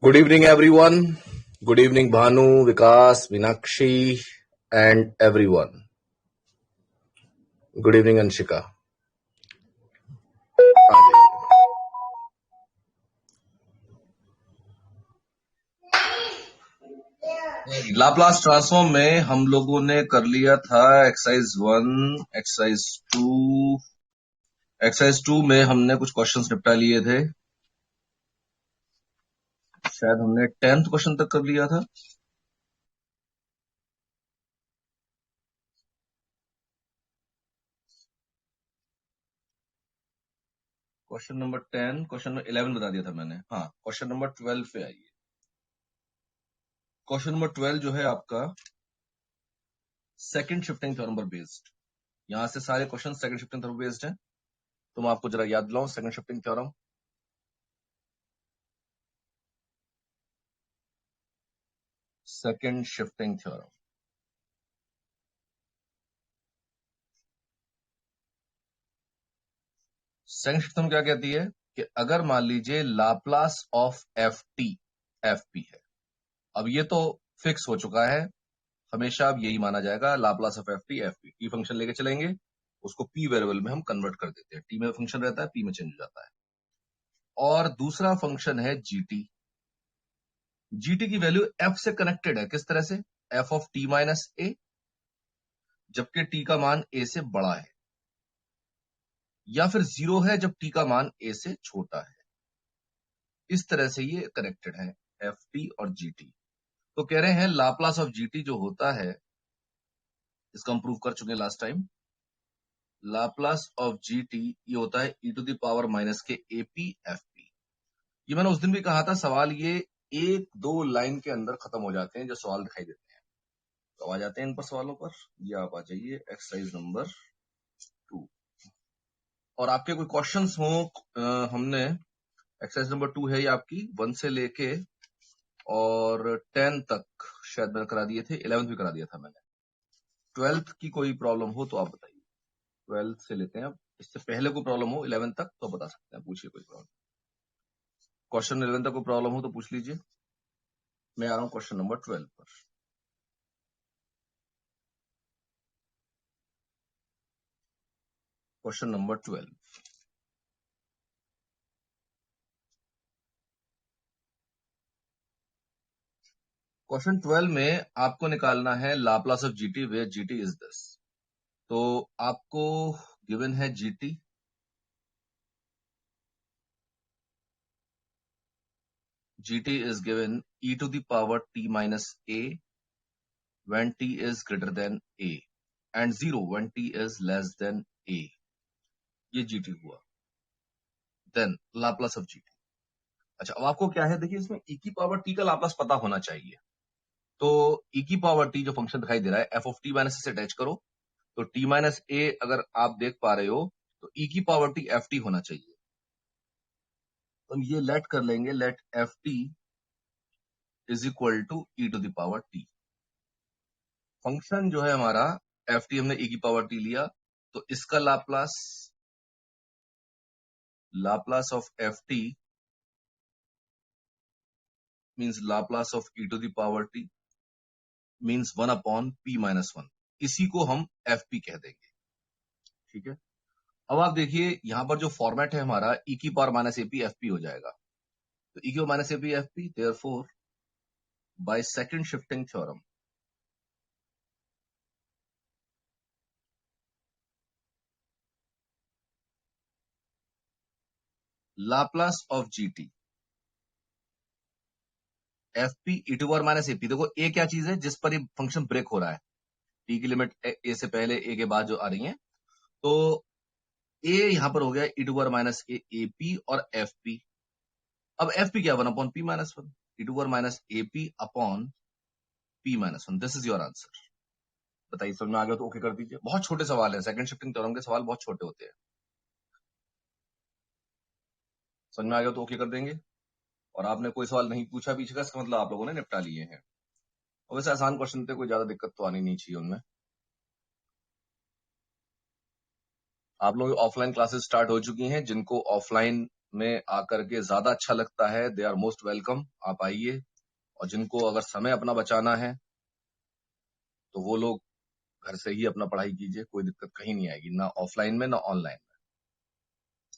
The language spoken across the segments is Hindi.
Good evening, everyone. Good evening, Bhanu, Vikas, Meenakshi, and everyone. Good evening, Anshika. आ जाइए। लाप्लास ट्रांसफॉर्म में हम लोगों ने कर लिया था एक्सरसाइज 1, एक्सरसाइज 2 में हमने कुछ क्वेश्चंस निपटा लिए थे। शायद हमने 10th क्वेश्चन तक कर लिया था। क्वेश्चन नंबर 10, क्वेश्चन नंबर 11 बता दिया था मैंने। हाँ, क्वेश्चन नंबर 12 पे आइए। क्वेश्चन नंबर 12 जो है आपका सेकंड शिफ्टिंग थ्योरम पर बेस्ड। यहां से सारे question second shifting theorem based हैं। तो मैं आपको जरा याद दिलाऊं second shifting theorem. Second shifting theorem second shifting क्या कहती है कि अगर मान लीजिए Laplace of F T F P है। अब ये तो फिक्स हो चुका है, हमेशा अब यही माना जाएगा Laplace of F P. T function लेके चलेंगे, उसको पी वेरिएबल में हम कन्वर्ट कर देते हैं। टी में फंक्शन रहता है, पी में चेंज हो जाता है। और दूसरा फंक्शन है जीटी। जीटी की वैल्यू एफ से कनेक्टेड है। किस तरह से? एफ ऑफ टी माइनस ए, जबकि टी का मान ए से बड़ा है, या फिर जीरो है जब टी का मान ए से छोटा है। इस तरह से ये कनेक्टेड है एफ टी और जीटी। तो कह रहे हैं लाप्लास ऑफ जीटी जो होता है, इसका हम प्रूव कर चुके हैं last time. Laplace of GT ये होता है ई to the power minus K AP F P. ये मैंने उस दिन भी कहा था, सवाल ये एक दो लाइन के अंदर खत्म हो जाते हैं जो सवाल दिखाई देते हैं। तो आ जाते हैं इन पर सवालों पर। ये आप आ जाइए एक्सरसाइज नंबर 2। और आपके कोई क्वेश्चंस हो, हमने एक्सरसाइज नंबर 2 है ये आपकी 1 से लेके और 10 तक शायद मैंने करा दिए थे, 11th भी करा दिया था मैंने। 12th की कोई प्रॉब्लम हो तो आप बताइए। 12th से लेते हैं अब। इससे पहले कोई प्रॉब्लम हो 11th तक तो बता सकते हैं, पूछिए कोई प्रॉब्लम। क्वेश्चन 11 तक कोई प्रॉब्लम हो तो पूछ लीजिए। मैं आ रहा हूं क्वेश्चन नंबर 12 पर। Question number 12। क्वेश्चन 12 में आपको निकालना है Laplace of GT where GT is this. तो आपको गिवन है GT, GT is given e to the power t minus a when t is greater than a and 0 when t is less than a। ये जीटी हुआ। Then Laplace of GT. अच्छा, अब आपको क्या है, देखिए इसमें e की पावर t का लाप्लास पता होना चाहिए। तो e की पावर t जो फंक्शन दिखाई दे रहा है एफ ऑफ टी माइनस से अटैच करो। तो t माइनस ए अगर आप देख पा रहे हो तो e की पावर t एफ टी होना चाहिए। तो हम ये लेट कर लेंगे, let F T is equal to E to the power T. Function जो है हमारा एफ टी, हमने e की पावर t लिया, तो इसका Laplace, Laplace of F T means Laplace of E to the power T means 1 upon p minus 1। इसी को हम एफ पी कह देंगे। ठीक है, अब आप देखिए यहां पर जो फॉर्मेट है हमारा e की power minus AP F P हो जाएगा। तो e की power minus AP F P, therefore by second shifting theorem Laplace of GT F P E to power minus AP. देखो ए क्या चीज है जिस पर ये फंक्शन ब्रेक हो रहा है, टी की लिमिट ए से पहले ए के बाद जो आ रही है। तो ए यहां पर हो गया E to power minus A P और एफ पी। अब एफ पी क्या, 1 upon P minus 1, E to power minus A P upon P minus 1। This is your answer. बताइए समझ में आ गया तो ओके कर दीजिए। बहुत छोटे सवाल है, सेकंड शिफ्टिंग थ्योरम के सवाल बहुत छोटे होते हैं। समझ में आ गया तो ओके कर देंगे। और आपने कोई सवाल नहीं पूछा पीछे का, इसका मतलब आप लोगों ने निपटा लिए हैं। और वैसे आसान क्वेश्चन थे, कोई ज्यादा दिक्कत तो आनी नहीं चाहिए उनमें। आप लोग ऑफलाइन क्लासेस स्टार्ट हो चुकी हैं, जिनको ऑफलाइन में आकर के ज्यादा अच्छा लगता है, दे आर मोस्ट वेलकम, आप आइए। और जिनको अगर समय अपना बचाना है तो वो लोग घर से ही अपना पढ़ाई कीजिए, कोई दिक्कत कहीं नहीं आएगी, ना ऑफलाइन में ना ऑनलाइन में।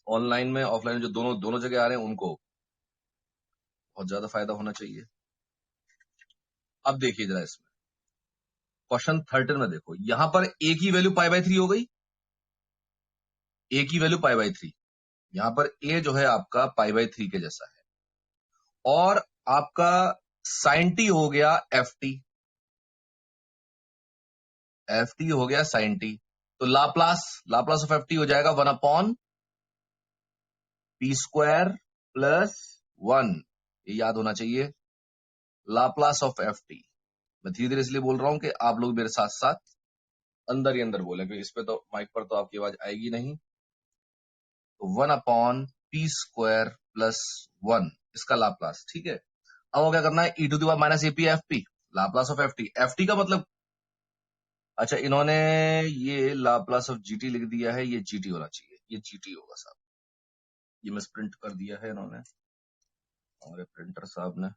ऑनलाइन में ऑफलाइन में जो दोनों दोनों जगह आ रहे हैं उनको बहुत ज्यादा फायदा होना चाहिए। अब देखिए जरा इसमें क्वेश्चन 13 में देखो, यहां पर ए की वैल्यू पाई बाय 3 हो गई, ए की वैल्यू पाई बाय 3, यहां पर ए जो है आपका पाई बाय 3 के जैसा है, और आपका साइन टी हो गया एफ टी, एफ टी हो गया साइन टी, तो Laplace Laplace of F T हो जाएगा 1/p² प्लस 1, ये याद होना चाहिए, लाप्लास ऑफ एफ टी। मैं धीरे धीरे इसलिए बोल रहा हूं कि आप लोग मेरे साथ साथ अंदर ही अंदर बोले, क्योंकि इस पे तो माइक पर तो आपकी आवाज आएगी नहीं। तो 1/p² प्लस 1, इसका लाप्लास, ठीक है। अब क्या करना है, e to the power minus AP F P, Laplace of F T. F T का मतलब, अच्छा इन्होंने ये लाप्लास ऑफ जीटी लिख दिया है, ये जीटी होना चाहिए, ये जीटी होगा साहब, ये मिस प्रिंट कर दिया है इन्होंने, हमारे प्रिंटर साहब ने,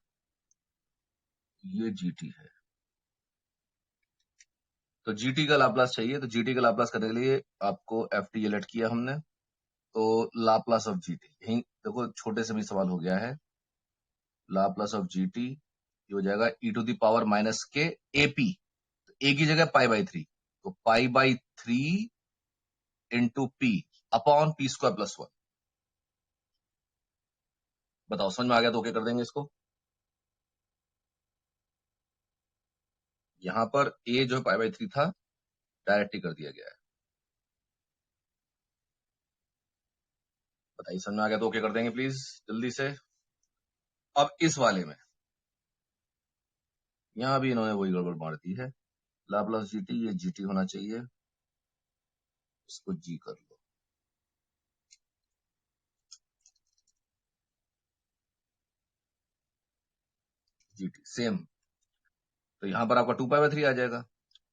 ये जीटी है। तो जीटी का लाप्लास चाहिए, तो जीटी का लाप्लास करने के लिए आपको एफ टी एलेट किया हमने, तो लाप्लास ऑफ जीटी, यही देखो छोटे से भी सवाल हो गया है, लाप्लास ऑफ जीटी ये हो जाएगा e to the power minus K AP, A की जगह पाई बाई 3, तो pi by 3 into P upon p² plus 1। बताओ समझ में आ गया तो ओके कर देंगे इसको। यहां पर ए जो पाई बाई 3 था डायरेक्ट ही कर दिया गया है। बताइए समझ में आ गया तो ओके कर देंगे प्लीज जल्दी से। अब इस वाले में यहां भी इन्होंने वही गड़बड़ मार दी है, लाप्लास जीटी, ये जीटी होना चाहिए, इसको जी कर लो, जीटी सेम। तो यहां पर आपका 2 पाई बाई 3 आ जाएगा,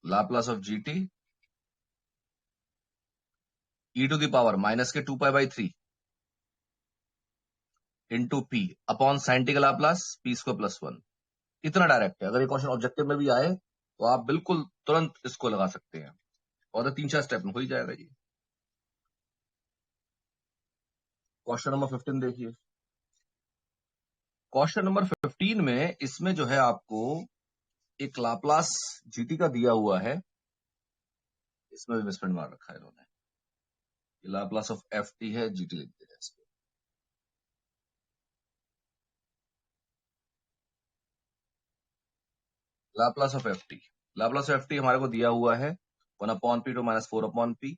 Laplace of GT e to the power minus के 2 pi by 3 into P upon sine T का लाप्लास p² प्लस 1। इतना डायरेक्ट है, अगर ये क्वेश्चन ऑब्जेक्टिव में भी आए तो आप बिल्कुल तुरंत इसको लगा सकते हैं, और 3-4 स्टेप में हो ही जाएगा जी। क्वेश्चन नंबर 15 देखिए, क्वेश्चन नंबर 15 में इसमें जो है आपको एक लाप्लास जीटी का दिया हुआ है, इसमें भी मिसप्रिंट मार रखा है इन्होंने, ये लाप्लास ऑफ एफ टी है, जीटी लिख दिया इस पे। Laplace of F T, Laplace of F T हमारे को दिया हुआ है 1/p टू माइनस 4/p,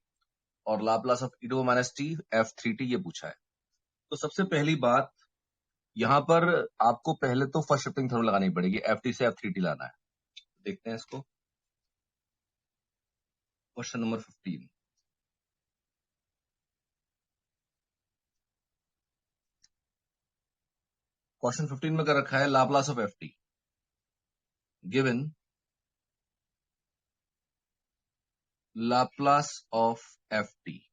और Laplace of e to minus T f3t ये पूछा है। तो सबसे पहली बात, यहां पर आपको पहले तो फर्स्ट शिफ्टिंग थ्योरम लगानी पड़ेगी, एफ टी से f3t लाना है। देखते हैं इसको, क्वेश्चन नंबर 15। क्वेश्चन 15 में कर रखा है Laplace of F T given Laplace of F T,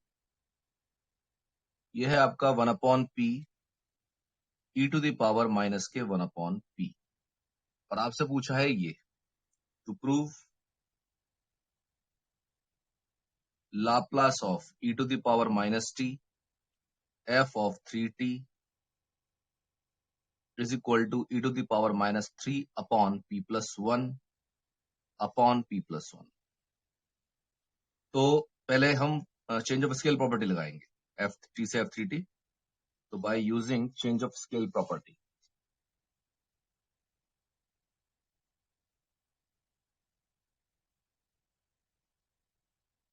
यह है आपका 1/p e to the power minus K 1/p, और आपसे पूछा है ये to prove Laplace of e to the power minus T f of 3t is equal to e to the power minus 3/p+1 upon p+1। तो पहले हम चेंज ऑफ स्केल प्रॉपर्टी लगाएंगे एफ टी से f3t, तो by using change of scale property,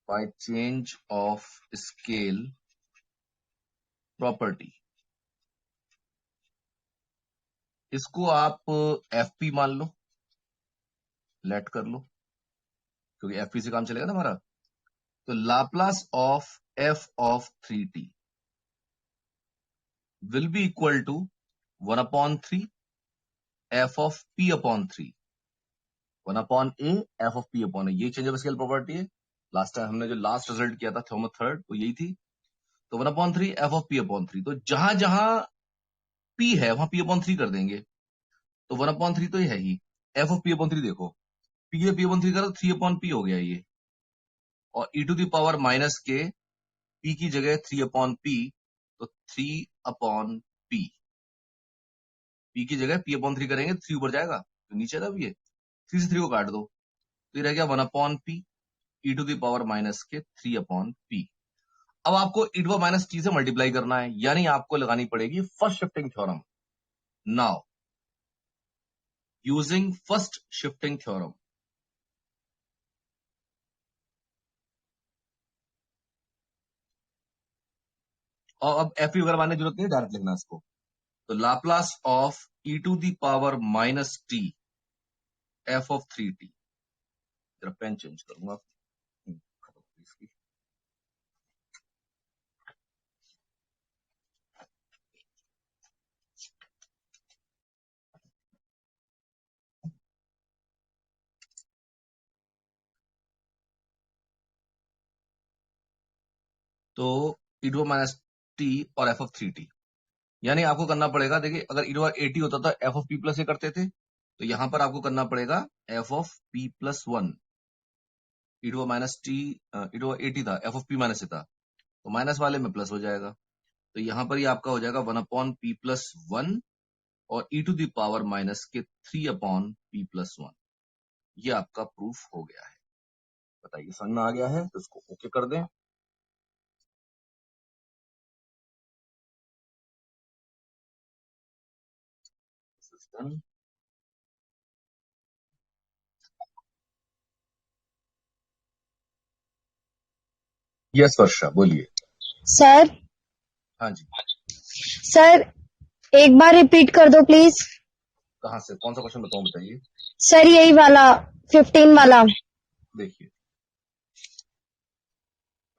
by change of scale property, इसको आप एफ पी मान लो, लेट कर लो, क्योंकि एफ पी से काम चलेगा ना हमारा। तो Laplace of F of 3t will be equal to 1/3 F of p/3, 1/a F of p/a, ये चेंज ऑफ स्केल प्रॉपर्टी है। लास्ट टाइम हमने जो लास्ट रिजल्ट किया था थ्योरम थर्ड, वो यही थी। तो 1/3 एफ ऑफ पी अपॉन 3, तो जहां जहां पी है वहां पी अपॉन 3 कर देंगे, तो 1/3 तो ये है ही। एफ ऑफ पी अपॉन 3 देखो, पी से पी अपॉन 3 करो, 3 अपॉन पी हो गया ये, और ई टू द पावर माइनस के, पी की जगह 3 अपॉन पी, तो 3 अपॉन पी, पी की जगह पी अपॉन 3 करेंगे, 3 ऊपर जाएगा तो नीचे तब ये 3 से 3 को काट दो, तो ये रह गया 1 upon P E to the power minus K 3 upon P. अब आपको ई टू माइनस टी से मल्टीप्लाई करना है, यानी आपको लगानी पड़ेगी first shifting theorem. Now using first shifting theorem, और अब एफ वगैरह मानने की जरूरत नहीं है, डायरेक्ट लिखना इसको। तो Laplace of E to the power minus T F of 3t, जरा पेन चेंज करूंगा इसकी। तो ई टू माइनस टी और एफ ऑफ 3t, यानी आपको करना पड़ेगा, देखिए अगर ई टू एटी होता था F of P plus A करते थे, तो यहां पर आपको करना पड़ेगा F of P plus 1। E to minus T, E to AT था, F of P minus A था, तो माइनस वाले में प्लस हो जाएगा, तो यहां पर ये आपका हो जाएगा 1/p+1 और ई टू द पावर माइनस के 3/p+1। ये आपका प्रूफ हो गया है। बताइए समझ में आ गया है तो इसको ओके कर दें। यस वर्षा बोलिए। सर हाँ जी, सर एक बार रिपीट कर दो प्लीज। कहाँ से कौन सा क्वेश्चन बताऊं, बताइए। सर यही वाला 15 वाला। देखिए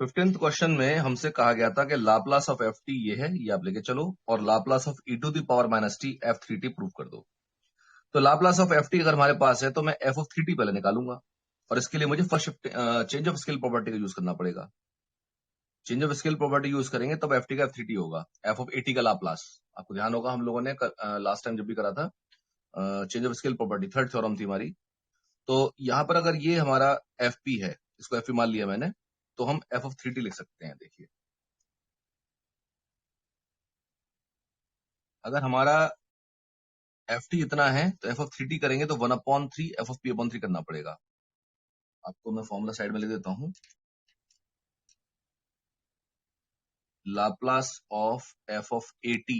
15th क्वेश्चन में हमसे कहा गया था कि लाप्लास ऑफ एफ टी ये है, ये आप लेके चलो, और Laplace of E to the power minus T F 3t prove कर दो। तो लाप्लास ऑफ एफ टी अगर हमारे पास है तो मैं एफ ऑफ 3t पहले निकालूंगा, और इसके लिए मुझे first change of scale property का यूज करना पड़ेगा। Change of scale property use करेंगे तब एफ टी का एफ 3t होगा, एफ ऑफ एटी का लाप्लास। आपको ध्यान होगा हम लोगों ने लास्ट टाइम जब भी करा था change of scale property, third theorem थी हमारी। तो यहां पर अगर ये हमारा एफ पी है, इसको एफ पी मान लिया मैंने, तो हम एफ ऑफ 3t लिख सकते हैं। देखिए अगर हमारा एफ टी इतना है तो एफ ऑफ 3t करेंगे तो 1/3 एफ ऑफ पी अपॉन 3 करना पड़ेगा। आपको मैं फॉर्मूला साइड में लिख देता हूं। Laplace of F of A T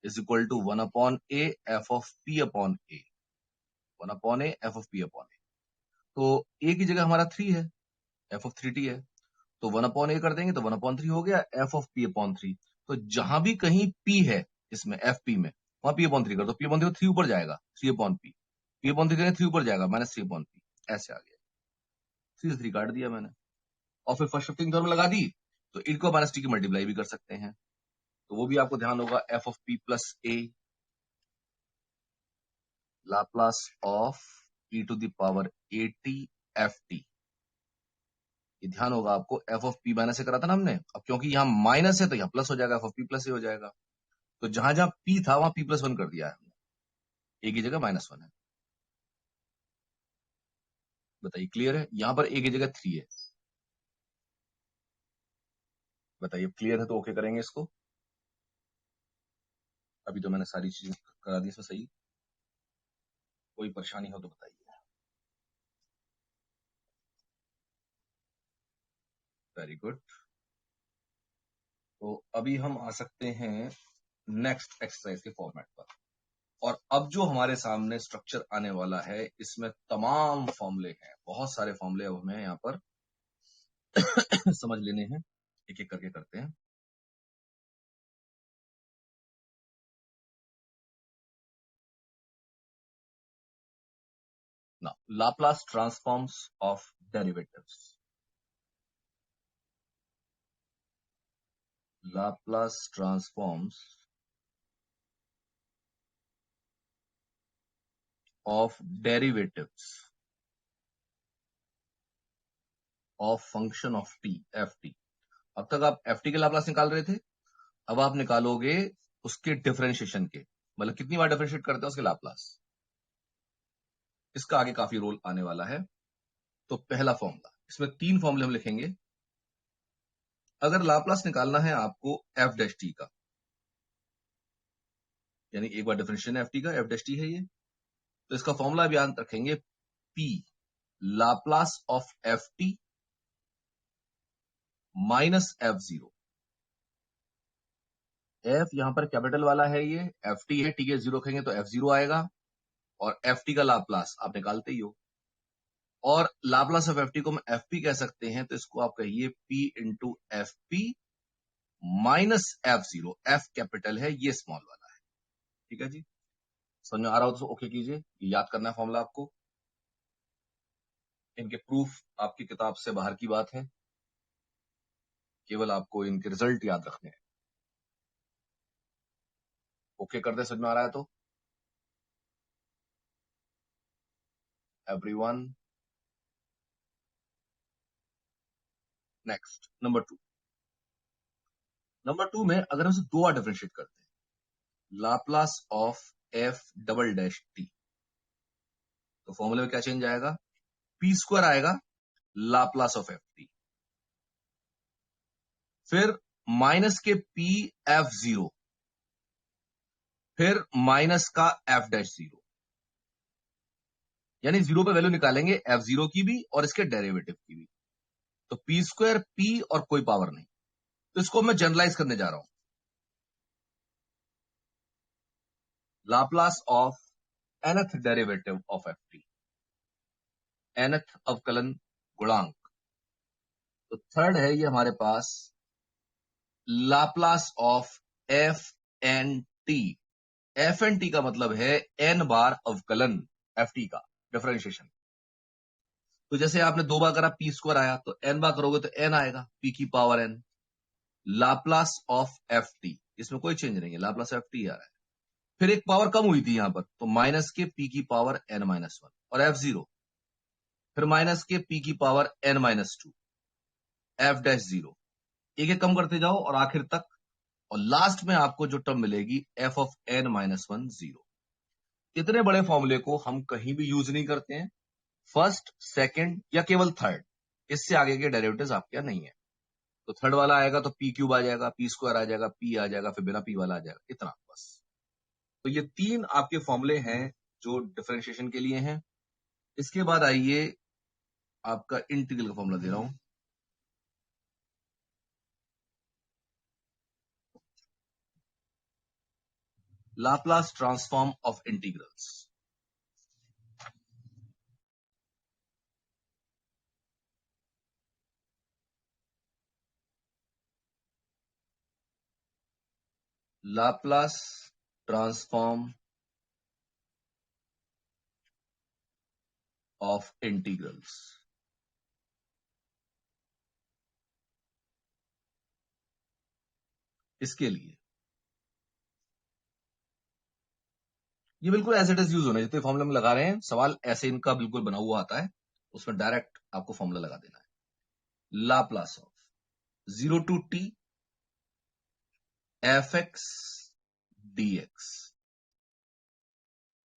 is equal to 1/a F of P upon A, 1/a F of P upon A. तो ए की जगह हमारा 3 है, एफ ऑफ 3t है, तो 1/a कर देंगे तो 1/3 हो गया एफ ऑफ पी अपॉन 3। तो जहां भी कहीं p है इसमें एफ पी में, वहां पी अपॉन 3 कर दो, पी अपॉन 3 3 ऊपर जाएगा, 3/p, पी अपॉन 3 3 ऊपर जाएगा -3/p, ऐसे आ गया। 3 से 3 काट दिया मैंने, और फिर फर्स्ट शिफ्टिंग थ्योरम लगा दी, तो इन को माइनस टी की मल्टीप्लाई भी कर सकते हैं, तो वो भी आपको ध्यान होगा। F of P plus A Laplace of E to the power A T F T, ये ध्यान होगा आपको। एफ ऑफ पी माइनस से करा था ना हमने, अब क्योंकि यहाँ माइनस है तो यहाँ प्लस हो जाएगा, एफ ऑफ पी प्लस ए हो जाएगा, तो जहां जहां पी था वहां p+1 कर दिया है हमने, ए की जगह -1 है। बताइए क्लियर है, यहां पर ए की जगह 3 है। बताइए क्लियर है तो ओके करेंगे इसको। अभी तो मैंने सारी चीजें करा दी इसमें सही, कोई परेशानी हो तो बताइए। Very good. तो अभी हम आ सकते हैं नेक्स्ट एक्सरसाइज के फॉर्मेट पर, और अब जो हमारे सामने स्ट्रक्चर आने वाला है इसमें तमाम फॉर्मूले हैं, बहुत सारे फॉर्मूले अब हमें यहाँ पर समझ लेने हैं, एक एक करके करते हैं। Now, Laplace transforms of derivatives. Laplace transforms of derivatives of function of t, ft. अब तक आप एफ टी के लाप्लास निकाल रहे थे, अब आप निकालोगे उसके डिफरेंशिएशन के, मतलब कितनी बार डिफरेंशिएट करते हैं उसके लाप्लास। इसका आगे काफी रोल आने वाला है। तो पहला फॉर्मूला, इसमें 3 फॉर्मूले हम लिखेंगे। अगर लाप्लास निकालना है आपको एफ डैश टी का, यानी एक बार डिफरेंशिएशन एफ टी का, एफ डैश टी है ये, तो इसका फॉर्मूला भी याद रखेंगे, P Laplace of F T minus F zero. F यहां पर कैपिटल वाला है, ये एफ टी है, टी के जीरो रखेंगे तो एफ जीरो आएगा, और एफ टी का लाप्लास आप निकालते ही हो, और लाप्लास ऑफ एफ टी को हम एफ पी कह सकते हैं, तो इसको आप कहिए P into f P minus F zero. F capital है, ये स्मॉल वाला है। ठीक है जी, समझ में आ रहा हो तो ओके कीजिए, ये याद करना है फॉर्मूला आपको। इनके प्रूफ आपकी किताब से बाहर की बात है, केवल आपको इनके रिजल्ट याद रखने हैं। ओके कर दे, समझ में आ रहा है तो एवरीवन। Next number 2। नंबर 2 में अगर हम इसे 2 बार डिफरेंशिएट करते हैं, Laplace of F double dash T, तो फॉर्मूले में क्या चेंज आएगा, पी स्क्वायर आएगा लाप्लास ऑफ एफ टी, फिर माइनस के पी एफ जीरो, फिर माइनस का एफ डैश जीरो, यानी जीरो पे वैल्यू निकालेंगे एफ जीरो की भी और इसके डेरिवेटिव की भी। तो पी स्क्वायर पी और कोई पावर नहीं, तो इसको मैं जनरलाइज करने जा रहा हूं। Laplace of nth derivative of F T, nth अवकलन गुणांक, तो थर्ड है ये हमारे पास Laplace of F N T. F N T का मतलब है एन बार अवकलन एफ टी का डिफरेंशिएशन। तो जैसे आपने 2 बार करा, पी स्क्वायर आया, तो एन बार करोगे तो एन आएगा, पी की power N. Laplace of F T, इसमें कोई चेंज नहीं है, लाप्लास एफ टी आ रहा है। फिर एक पावर कम हुई थी यहां पर, तो माइनस के पी की पावर एन माइनस वन, और एफ जीरो, फिर माइनस के पी की power N minus two, F dash zero. एक एक कम करते जाओ और आखिर तक, और लास्ट में आपको जो टर्म मिलेगी F of N minus one zero. इतने बड़े फॉर्मूले को हम कहीं भी यूज नहीं करते हैं, फर्स्ट, सेकंड या केवल थर्ड, इससे आगे के डेरिवेटिव्स आपके यहाँ नहीं है। तो थर्ड वाला आएगा तो पी क्यूब आ जाएगा, पी स्क्वायर आ जाएगा, पी आ जाएगा, फिर बिना पी वाला आ जाएगा, इतना बस। तो ये 3 आपके फॉर्मूले हैं जो डिफरेंशिएशन के लिए हैं। इसके बाद आइए आपका इंटीग्रल का फॉर्मूला दे रहा हूं। Laplace transform of integrals. Laplace transform of integrals, इसके लिए ये बिल्कुल एज इट इज यूज होना है। जितने फॉर्मूला में लगा रहे हैं, सवाल ऐसे इनका बिल्कुल बना हुआ आता है, उसमें डायरेक्ट आपको फॉर्मूला लगा देना है। Laplace of 0 to T F x D X.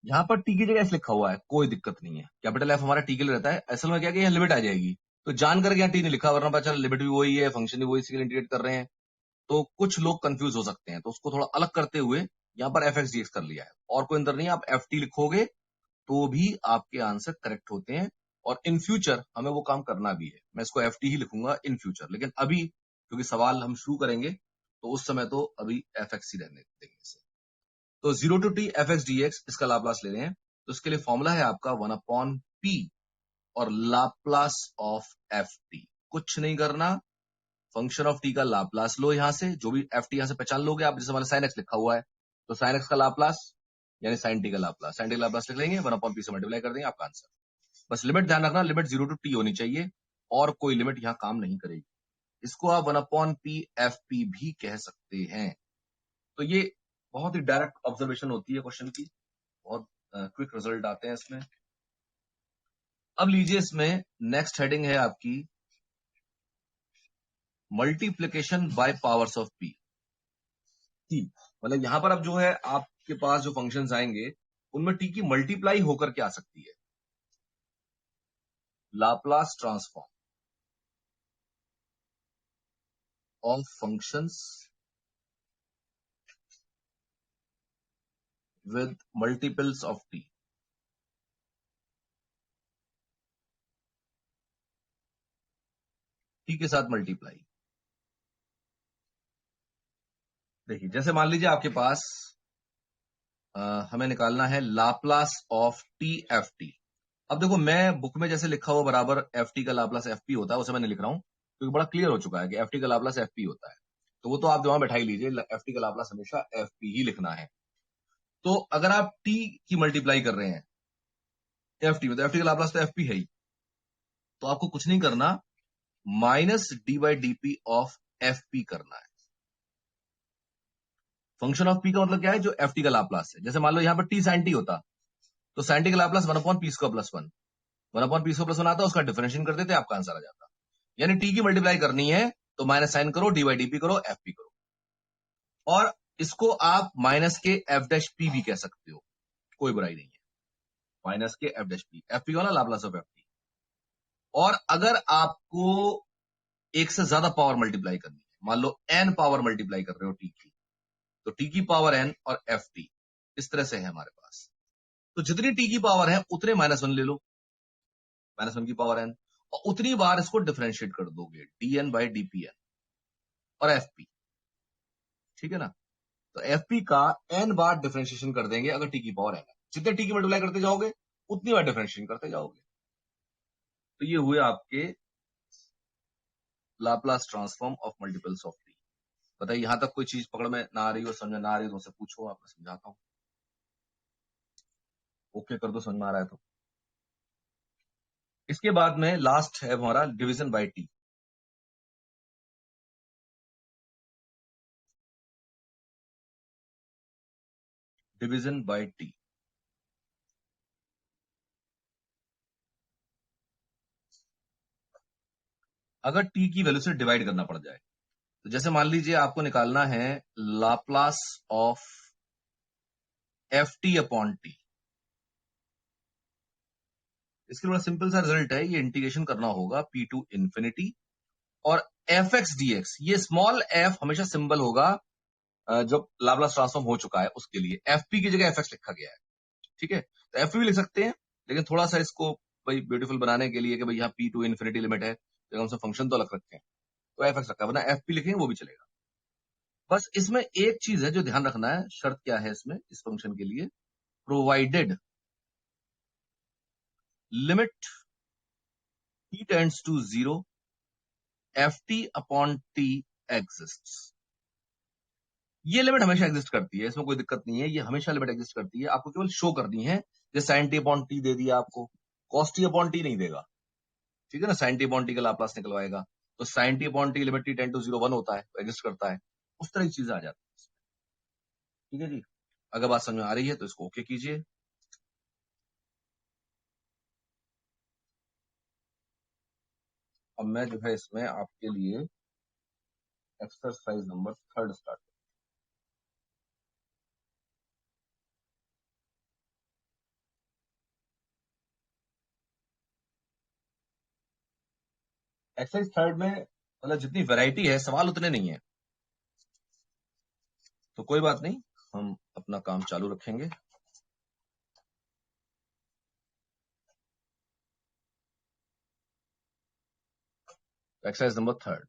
यहां पर टी की जगह एस लिखा हुआ है, कोई दिक्कत नहीं है, कैपिटल एफ हमारा टी के लिए रहता है। असल में क्या कि यहां लिमिट आ जाएगी, तो जान करके यहां टी नहीं लिखा, वरना पता चला लिमिट भी वही है, फंक्शन भी वही, इसी के लिए इंटीग्रेट कर रहे हैं, तो कुछ लोग कंफ्यूज हो सकते हैं। तो उसको थोड़ा अलग करते हुए यहां पर एफ एक्स डी एक्स कर लिया है, और कोई अंतर नहीं है। आप एफ टी लिखोगे तो भी आपके आंसर करेक्ट होते हैं, और इन फ्यूचर हमें वो काम करना भी है। मैं इसको एफ टी ही लिखूंगा इन फ्यूचर, लेकिन अभी क्योंकि सवाल हम शुरू करेंगे तो उस समय तो अभी एफ एक्स ही रहने देंगे इसे। तो 0 to T F x D x, इसका लाप्लास ले रहे हैं, तो इसके लिए फॉर्मूला है आपका 1 अपॉन पी और लाप्लास ऑफ एफ टी। कुछ नहीं करना, फंक्शन ऑफ टी का लाप्लास लो, यहां से जो भी एफ टी यहां से पहचान लोगे आप, जैसे हमारा साइन एक्स लिखा हुआ है, तो साइन एक्स का लाप्लास यानी साइन टी का लाप्लास, साइन टी का लाप्लास लिख लेंगे, 1 अपॉन पी से मल्टीप्लाई कर देंगे, आपका आंसर। बस लिमिट ध्यान रखना, लिमिट 0 टू टी होनी चाहिए, और कोई लिमिट यहां काम नहीं करेगी। इसको आप 1 अपॉन पी एफ पी भी कह सकते हैं। तो ये बहुत ही डायरेक्ट ऑब्जर्वेशन होती है क्वेश्चन की, बहुत क्विक रिजल्ट आते हैं इसमें। अब लीजिए, इसमें नेक्स्ट हेडिंग है आपकी multiplication bye powers of P T. मतलब यहां पर अब जो है आपके पास जो फंक्शंस आएंगे उनमें टी की मल्टीप्लाई होकर के आ सकती है। Laplace transform of functions with multiples of T. T के साथ मल्टीप्लाई। देखिए जैसे मान लीजिए आपके पास हमें निकालना है Laplace of T F T. अब देखो मैं बुक में जैसे लिखा हुआ बराबर एफ टी का लाप्लास एफ पी होता है उसे मैं नहीं लिख रहा हूं क्योंकि बड़ा क्लियर हो चुका है कि एफ टी का लाप्लास एफ पी होता है। तो वो तो आप दिमाग बैठा ही लीजिए, एफ टी का लाप्लास हमेशा एफ पी ही लिखना है। तो अगर आप टी की मल्टीप्लाई कर रहे हैं एफ टी में, तो एफ टी का लाप्लास तो एफ पी है ही, तो आपको कुछ नहीं करना, minus D by D P of F P करना है। फंक्शन ऑफ पी का मतलब क्या है, जो एफ टी का लाप्लास है। जैसे मान लो यहां पर टी साइन टी होता तो साइन टी का Laplace one upon P square plus one, one upon P square plus one आता, उसका डिफरेंशिएशन कर देते, आपका आंसर आ जाता। यानी टी की मल्टीप्लाई करनी है तो माइनस साइन करो, डी बाई डी पी करो, एफ पी करो। और इसको आप माइनस के एफ डैश पी भी कह सकते हो, कोई बुराई नहीं है। माइनस के F dash P, f p का लाप्लास ऑफ एफ टी। और अगर आपको एक से ज्यादा पावर मल्टीप्लाई करनी है, मान लो एन पावर मल्टीप्लाई कर रहे हो टी की, तो टी की पावर एन और एफ टी इस तरह से है हमारे पास। तो जितनी टी की पावर है उतने माइनस वन ले लो, माइनस वन की पावर एन, और उतनी बार इसको डिफरेंशिएट कर दोगे, d n by D p n और एफ पी। ठीक है ना। तो एफ पी का एन बार डिफरेंशिएशन कर देंगे अगर टी की पावर एन है। जितने टी की मल्टीप्लाई करते जाओगे उतनी बार डिफरेंशिएशन करते जाओगे। तो ये हुए आपके Laplace transform of multiples of T. बताइए यहां तक कोई चीज पकड़ में ना आ रही हो, समझ में ना आ रही हो तो मुझसे पूछो, आप मैं समझाता हूं। ओके कर दो, समझ में आ रहा है तो। इसके बाद में लास्ट है हमारा division by T. Division by T. अगर टी की वैल्यू से डिवाइड करना पड़ जाए, तो जैसे मान लीजिए आपको निकालना है Laplace of F T upon T. इसके बड़ा सिंपल सा रिजल्ट है, ये इंटीग्रेशन करना होगा पी टू इंफिनिटी और एफ एक्स डी एक्स। ये स्मॉल एफ हमेशा सिंबल होगा जो लाप्लास ट्रांसफॉर्म हो चुका है उसके लिए, एफ पी की जगह एफ एक्स लिखा गया है। ठीक है, तो एफ भी लिख सकते हैं, लेकिन थोड़ा सा इसको भाई ब्यूटीफुल बनाने के लिए कि भाई यहाँ पी टू इन्फिनिटी लिमिट है तो हम सब फंक्शन तो अलग रखते हैं, तो एफ एक्स रखा है, वरना एफ पी लिखेंगे वो भी चलेगा। बस इसमें एक चीज है जो ध्यान रखना है, शर्त क्या है इसमें इस फंक्शन के लिए, provided limit t tends to zero f T upon t exists. ये लिमिट हमेशा एग्जिस्ट करती है, इसमें कोई दिक्कत नहीं है, ये हमेशा लिमिट एग्जिस्ट करती है, आपको केवल शो करनी है। जैसे साइन टी अपॉन टी दे दिया आपको, कॉस टी अपॉन टी नहीं देगा। ठीक है ना, साइन टी अपॉन टी का लाप्लास निकलवाएगा, तो sine t upon t limit t tend to zero one होता है, एग्जिस्ट करता है, उस तरह की चीजें आ जाती है। ठीक है जी, अगर बात समझ में आ रही है तो इसको ओके कीजिए। अब मैं जो है इसमें आपके लिए exercise number third start. Exercise third में मतलब जितनी वैरायटी है सवाल उतने नहीं है, तो कोई बात नहीं, हम अपना काम चालू रखेंगे। Exercise number third.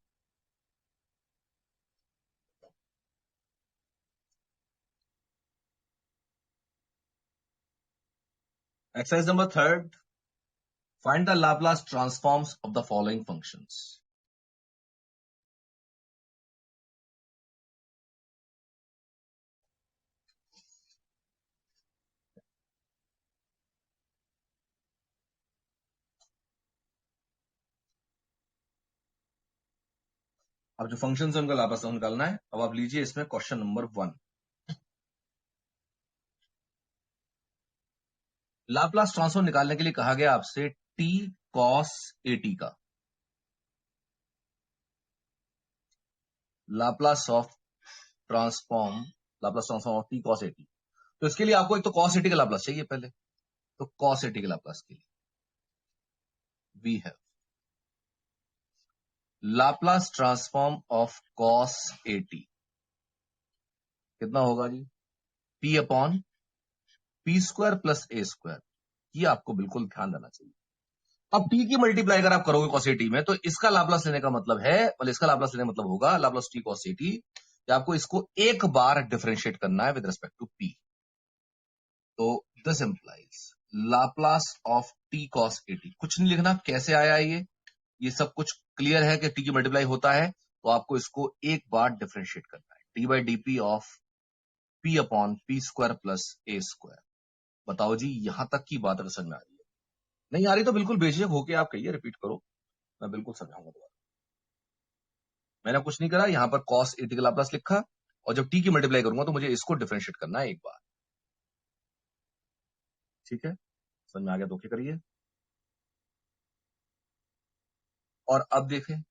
Exercise number third, find the Laplace transforms of the following functions. अब जो फंक्शन है उनका लाप्लास निकालना है। अब आप लीजिए इसमें question number one. Laplace transform निकालने के लिए कहा गया आपसे टी कॉस ए टी का। Laplace of transform of T cos eighty. तो इसके लिए आपको एक तो कॉस एटी का लाप्लास चाहिए पहले, तो कॉस एटी के लाप्लास के लिए we have Laplace transform of cos A T कितना होगा जी, P upon P square plus A square. ये आपको बिल्कुल ध्यान देना चाहिए। अब टी की मल्टीप्लाई अगर आप करोगे कॉस एटी में, तो इसका लाप्लास लेने का मतलब है, और इसका लाप्लास लेने का मतलब होगा लाप्लास टी कॉस एटी, कि आपको इसको एक बार डिफरेंशिएट करना है विद रिस्पेक्ट टू पी। तो this implies Laplace of T cos eighty. कुछ नहीं लिखना कैसे आया ये सब कुछ क्लियर है कि टी की मल्टीप्लाई होता है, तो आपको इसको एक बार डिफरेंशिएट करना है, T by DP of P upon P square plus A square. बताओ जी, यहां तक की बात अगर समझ में आ रही है? नहीं आ रही तो बिल्कुल बेझिझक होके आप कहिए, रिपीट करो, मैं बिल्कुल समझाऊंगा दोबारा। मैंने कुछ नहीं करा, यहां पर कॉस एटी का लाप्लास लिखा, और जब टी की मल्टीप्लाई करूंगा तो मुझे इसको डिफरेंशिएट करना है एक बार। ठीक है, समझ में आ गया तो ओके करिए। और अब देखें,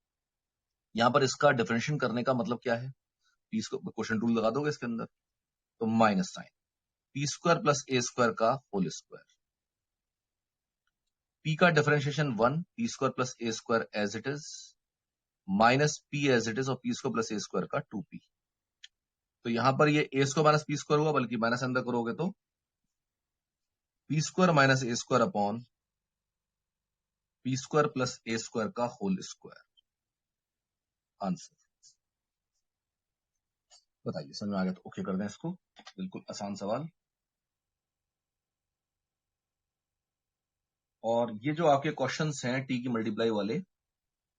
यहां पर इसका डिफरेंशिएशन करने का मतलब क्या है, पी को क्वेश्चन टूल लगा दोगे इसके अंदर, तो minus sign P square plus A square का होल स्क्वायर। पी का differentiation 1, P square plus A square as it is, minus P as it is, और P square plus A square का 2p। तो यहां पर ये A square minus P square हुआ, बल्कि माइनस अंदर करोगे तो P square minus A square upon P square plus A square का होल स्क्वायर। आंसर बताइए, समझ में आ गया तो ओके कर दें इसको, बिल्कुल आसान सवाल। और ये जो आपके क्वेश्चंस हैं टी की मल्टीप्लाई वाले,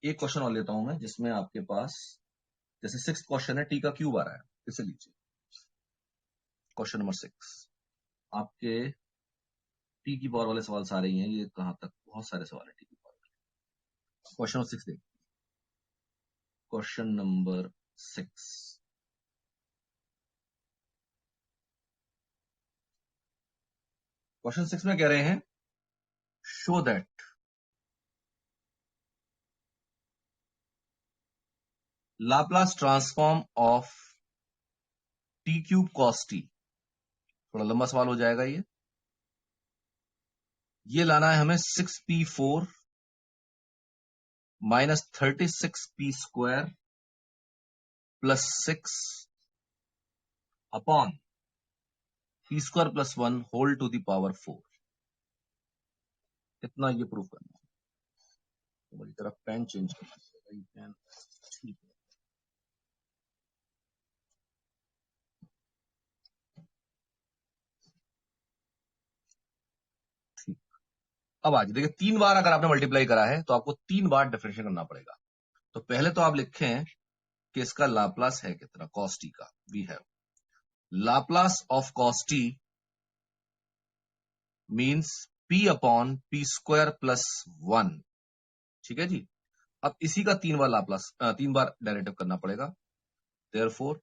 एक क्वेश्चन और लेता हूं मैं, जिसमें आपके पास जैसे 6th क्वेश्चन है, टी का क्यूब आ रहा है, इसे लीजिए क्वेश्चन नंबर 6। आपके टी की पावर वाले सवाल सारे ही हैं, ये कहां तक, बहुत सारे सवाल है टी की पावर। क्वेश्चन नंबर 6 देखिए, क्वेश्चन नंबर 6। क्वेश्चन 6 में कह रहे हैं, show that Laplace transform of t cube cos T. थोड़ा लंबा सवाल हो जाएगा ये लाना है हमें 6p4 minus 36p square plus 6 upon P square plus 1 whole to the power 4। इतना ये प्रूफ करना है। तो मेरी तरफ पेन चेंज करना है, ठीक है। ठीक, अब आज देखिए, 3 बार अगर आपने मल्टीप्लाई करा है तो आपको 3 बार डिफरेंशिएट करना पड़ेगा। तो पहले तो आप लिखें कि इसका लाप्लास है कितना, कॉस टी का। We have Laplace of cos t means p upon P square plus 1। ठीक है जी। अब इसी का 3 बार लाप्लास, 3 बार डेरिवेटिव करना पड़ेगा। Therefore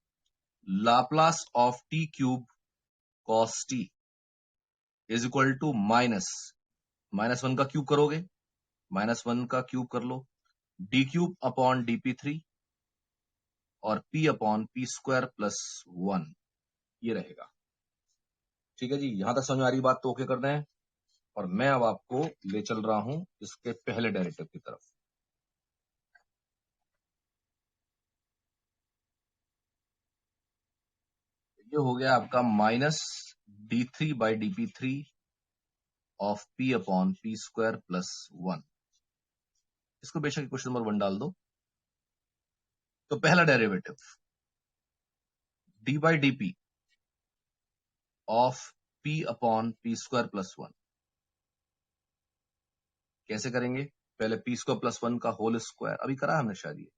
Laplace of t cube cos t is equal to minus 1 का क्यूब करोगे, -1 का क्यूब कर लो, डी क्यूब अपॉन dp3 और p upon P square plus 1, ये रहेगा। ठीक है जी, यहां तक समझ में आ रही बात तो ओके कर दें। और मैं अब आपको ले चल रहा हूं इसके पहले डेरिवेटिव की तरफ। ये हो गया आपका minus d3 by dp3 of p upon P square plus 1। इसको बेशक क्वेश्चन नंबर 1 डाल दो। तो पहला derivative D by D P of p upon P square plus 1 कैसे करेंगे? पहले पी स्क्वायर प्लस 1 का होल स्क्वायर, अभी करा हमने शायद, ये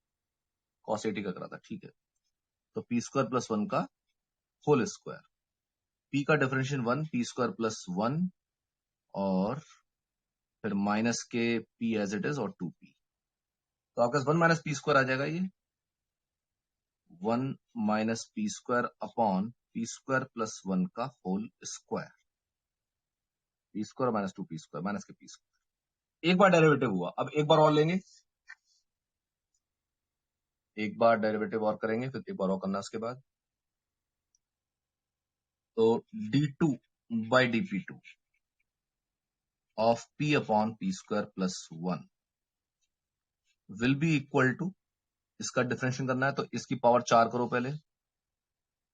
कॉस एटी का करा था, ठीक है। तो पी स्क्वायर प्लस 1 का होल स्क्वायर, पी का डिफरेंशियल 1, पी स्क्वायर प्लस 1, और फिर माइनस के पी एज इट इज और 2p। तो आपके पास 1 माइनस पी स्क्वायर आ जाएगा, ये 1 minus P square upon P square plus 1 का whole square, p square minus 2p square minus के पी स्क्वायर। एक बार डेरिवेटिव हुआ, अब एक बार और लेंगे, एक बार डेरिवेटिव और करेंगे, फिर एक बार और करना उसके बाद। तो d2 by dp2 of p upon p square plus 1 will be equal to, इसका डिफरेंशिएशन करना है तो इसकी पावर 4 करो पहले,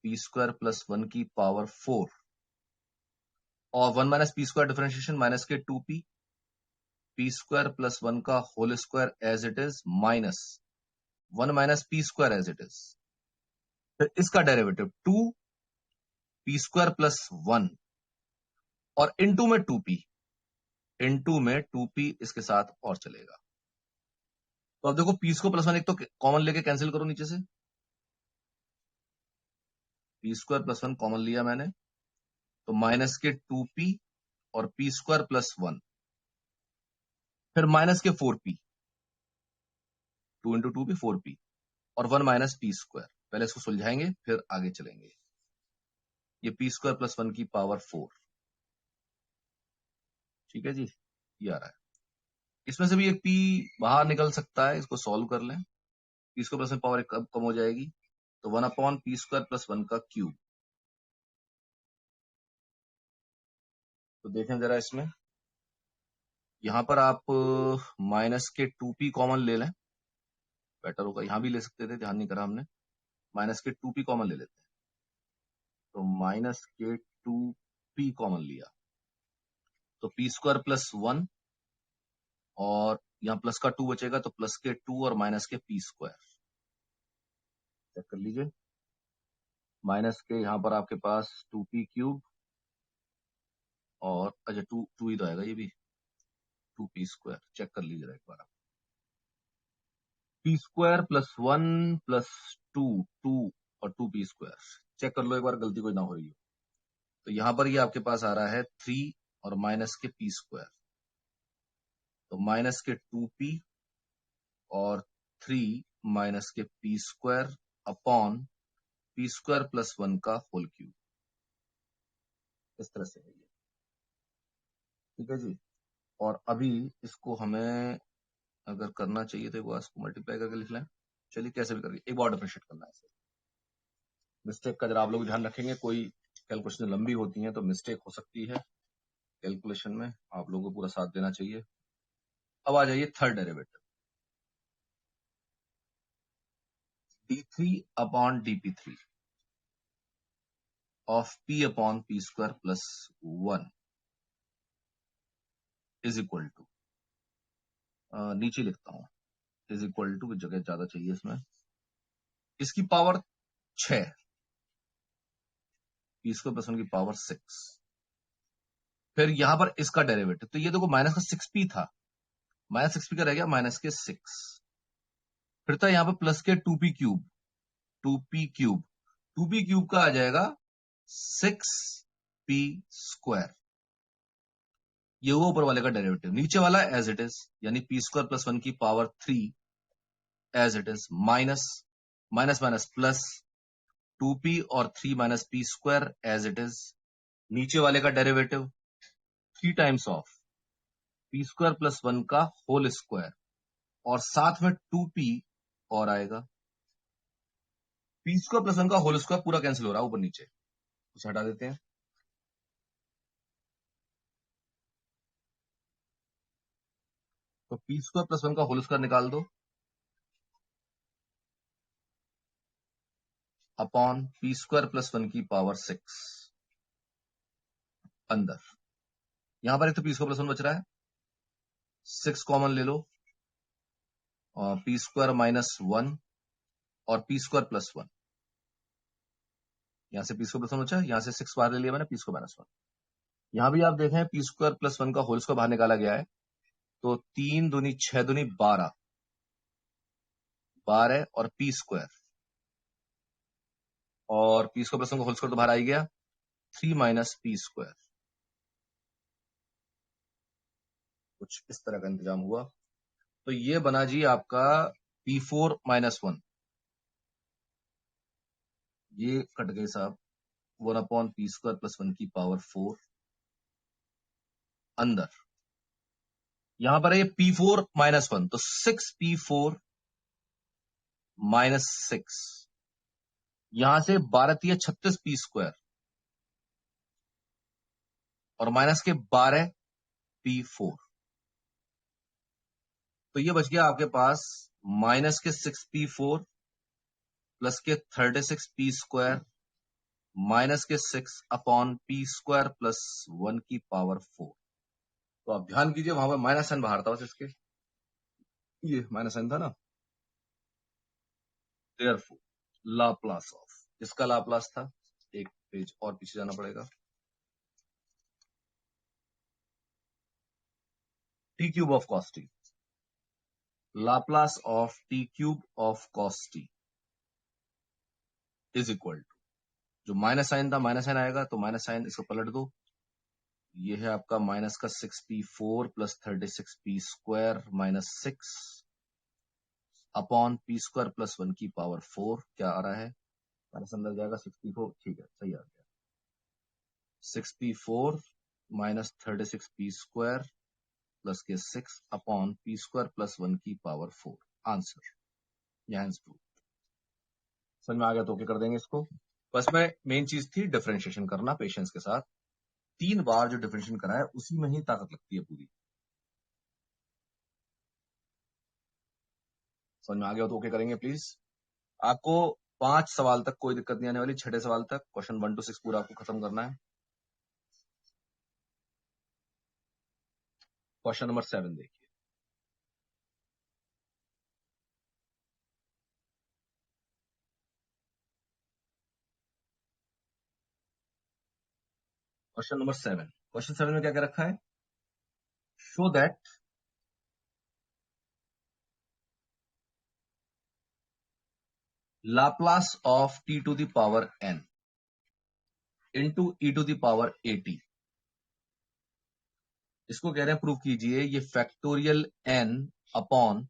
p स्क्वायर प्लस 1 की पावर 4 और 1 minus P square differentiation minus के 2p, p स्क्वायर प्लस 1 का whole square as it is minus 1 minus P square as it is. फिर इसका डेरिवेटिव 2p स्क्वायर प्लस 1 और इनटू में 2p, इनटू में 2p इसके साथ और चलेगा। तो अब देखो पी को प्लस 1 एक तो कॉमन लेके कैंसिल करो नीचे से, पी स्क्वायर प्लस 1 कॉमन लिया मैंने, तो माइनस के 2p और p स्क्वायर प्लस 1, फिर माइनस के 4p, 2 इंटू 2p 4p और 1 माइनस पी स्क्वायर। पहले इसको सुलझाएंगे फिर आगे चलेंगे। ये p स्क्वायर प्लस 1 की पावर 4, ठीक है जी, ये आ रहा है। इसमें से भी एक p बाहर निकल सकता है, इसको सॉल्व कर लें। p स्क्वायर प्लस 1 पावर एक कम हो जाएगी, तो 1 अपॉन पी स्क्वायर प्लस 1 का क्यूब। तो देखें जरा इसमें, यहां पर आप माइनस के 2p कॉमन ले लें, बेटर होगा। यहां भी ले सकते थे, ध्यान नहीं करा हमने। माइनस के 2p कॉमन ले लेते हैं, तो माइनस के 2p कॉमन लिया तो p स्क्वायर प्लस 1 और यहां प्लस का 2 बचेगा, तो प्लस के 2 और माइनस के p स्क्वायर। चेक कर लीजिए, माइनस के यहां पर आपके पास 2p क्यूब और अच्छा 2 ही तो आएगा, ये भी 2p स्क्वायर। चेक कर लीजिए एक बार आप, p स्क्वायर प्लस 1 प्लस 2 और 2p स्क्वायर। चेक कर लो एक बार, गलती कोई ना हो रही हो। तो यहां पर ये आपके पास आ रहा है 3 और माइनस के p स्क्वायर, तो माइनस के 2p और 3 माइनस के p square upon p square plus 1 का होल क्यूब। इस तरह से है ये, ठीक है जी। और अभी इसको हमें अगर करना चाहिए तो एक बार इसको मल्टीप्लाई करके लिख लें। चलिए कैसे भी करके एक बार डिफरेंशिएट करना है इसे। मिस्टेक का जरा आप लोग ध्यान रखेंगे, कोई कैलकुलेशन लंबी होती है तो मिस्टेक हो सकती है कैलकुलेशन में, आप लोगों को पूरा साथ देना चाहिए। अब आ जाइए third derivative, d3 upon dp3 of p upon p square plus 1 is equal to, नीचे लिखता हूं, इज इक्वल टू की जगह ज्यादा चाहिए इसमें, इसकी पावर 6, p स्क्वायर प्लस 1 की पावर 6, फिर यहां पर इसका डेरिवेटिव, तो ये देखो माइनस का 6p था, माइनस 6p का रह गया माइनस के 6, फिर था यहां पर प्लस के 2p cube, 2p cube, 2p cube का आ जाएगा 6p स्क्वायर। ये हुआ ऊपर वाले का डेरिवेटिव, नीचे वाला एज इट इज, यानी p स्क्वायर प्लस 1 की power 3 as it is, minus minus minus plus 2p और 3 minus p square as it is, नीचे वाले का derivative 3 times of p square plus 1 का होल स्क्वायर और साथ में 2p और आएगा। p स्क्वायर प्लस 1 का होल स्क्वायर पूरा कैंसिल हो रहा है ऊपर नीचे, उसे हटा देते हैं। तो p स्क्वायर प्लस 1 का होल स्क्वायर निकाल दो अपॉन p स्क्वायर प्लस 1 की पावर 6 अंदर। यहां पर एक तो p स्क्वायर प्लस 1 बच रहा है, 6 कॉमन ले लो, p स्क्वायर माइनस 1 और p स्क्वायर प्लस 1, यहां से p स्क्वायर प्लस 1 बचा, यहां से 6 बाहर ले लिया मैंने, p स्क्वायर माइनस 1। यहां भी आप देखें p स्क्वायर प्लस 1 का होल स्क्वायर बाहर निकाला गया है, तो 3 दूनी 6 दूनी 12, 12 और p स्क्वायर और p स्क्वायर प्लस 1 का होल स्क्वायर तो बाहर आ ही गया, 3 माइनस p स्क्वायर। कुछ इस तरह का इंतजाम हुआ, तो ये बना जी आपका p4 माइनस 1, ये कट गए साहब, 1 अपॉन पी स्क्वायर प्लस 1 की पावर 4 अंदर। यहां पर है ये p4 माइनस 1, तो 6p4 -6, यहां से 12×36 पी स्क्वायर और माइनस के 12p4, तो ये बच गया आपके पास -6p4 प्लस के 36p स्क्वायर -6/p² प्लस 1⁴। तो आप ध्यान कीजिए वहां पर माइनस साइन बाहर था बस इसके, ये माइनस साइन था ना। देयरफॉर लाप्लास ऑफ, इसका लाप्लास था, एक पेज और पीछे जाना पड़ेगा, t³ of cos t, Laplace of t³ of cos t is equal to, जो माइनस साइन था माइनस साइन आएगा, तो माइनस साइन इसको पलट दो, ये है आपका -6p4 plus 36p² minus 6 upon p² plus 1⁴ क्या आ रहा है, माइनस अंदर जाएगा 64, ठीक है सही आ गया, 6p4 माइनस 36p² प्लस के 6 अपॉन p² प्लस 1⁴ आंसर, यहां प्रूफ। समझ में आ गया तो ओके कर देंगे इसको। बस में मेन चीज थी डिफरेंशिएशन करना पेशेंस के साथ, 3 बार जो डिफरेंशिएशन करा है उसी में ही ताकत लगती है पूरी। समझ में आ गया तो ओके करेंगे प्लीज। आपको 5 सवाल तक कोई दिक्कत नहीं आने वाली, 6 सवाल तक क्वेश्चन 1 to 6 पूरा आपको खत्म करना है। क्वेश्चन नंबर 7 देखिए, क्वेश्चन नंबर 7, क्वेश्चन 7 में क्या क्या रखा है, show that Laplace of t to the power n into e to the power at, इसको कह रहे हैं प्रूव कीजिए ये factorial n upon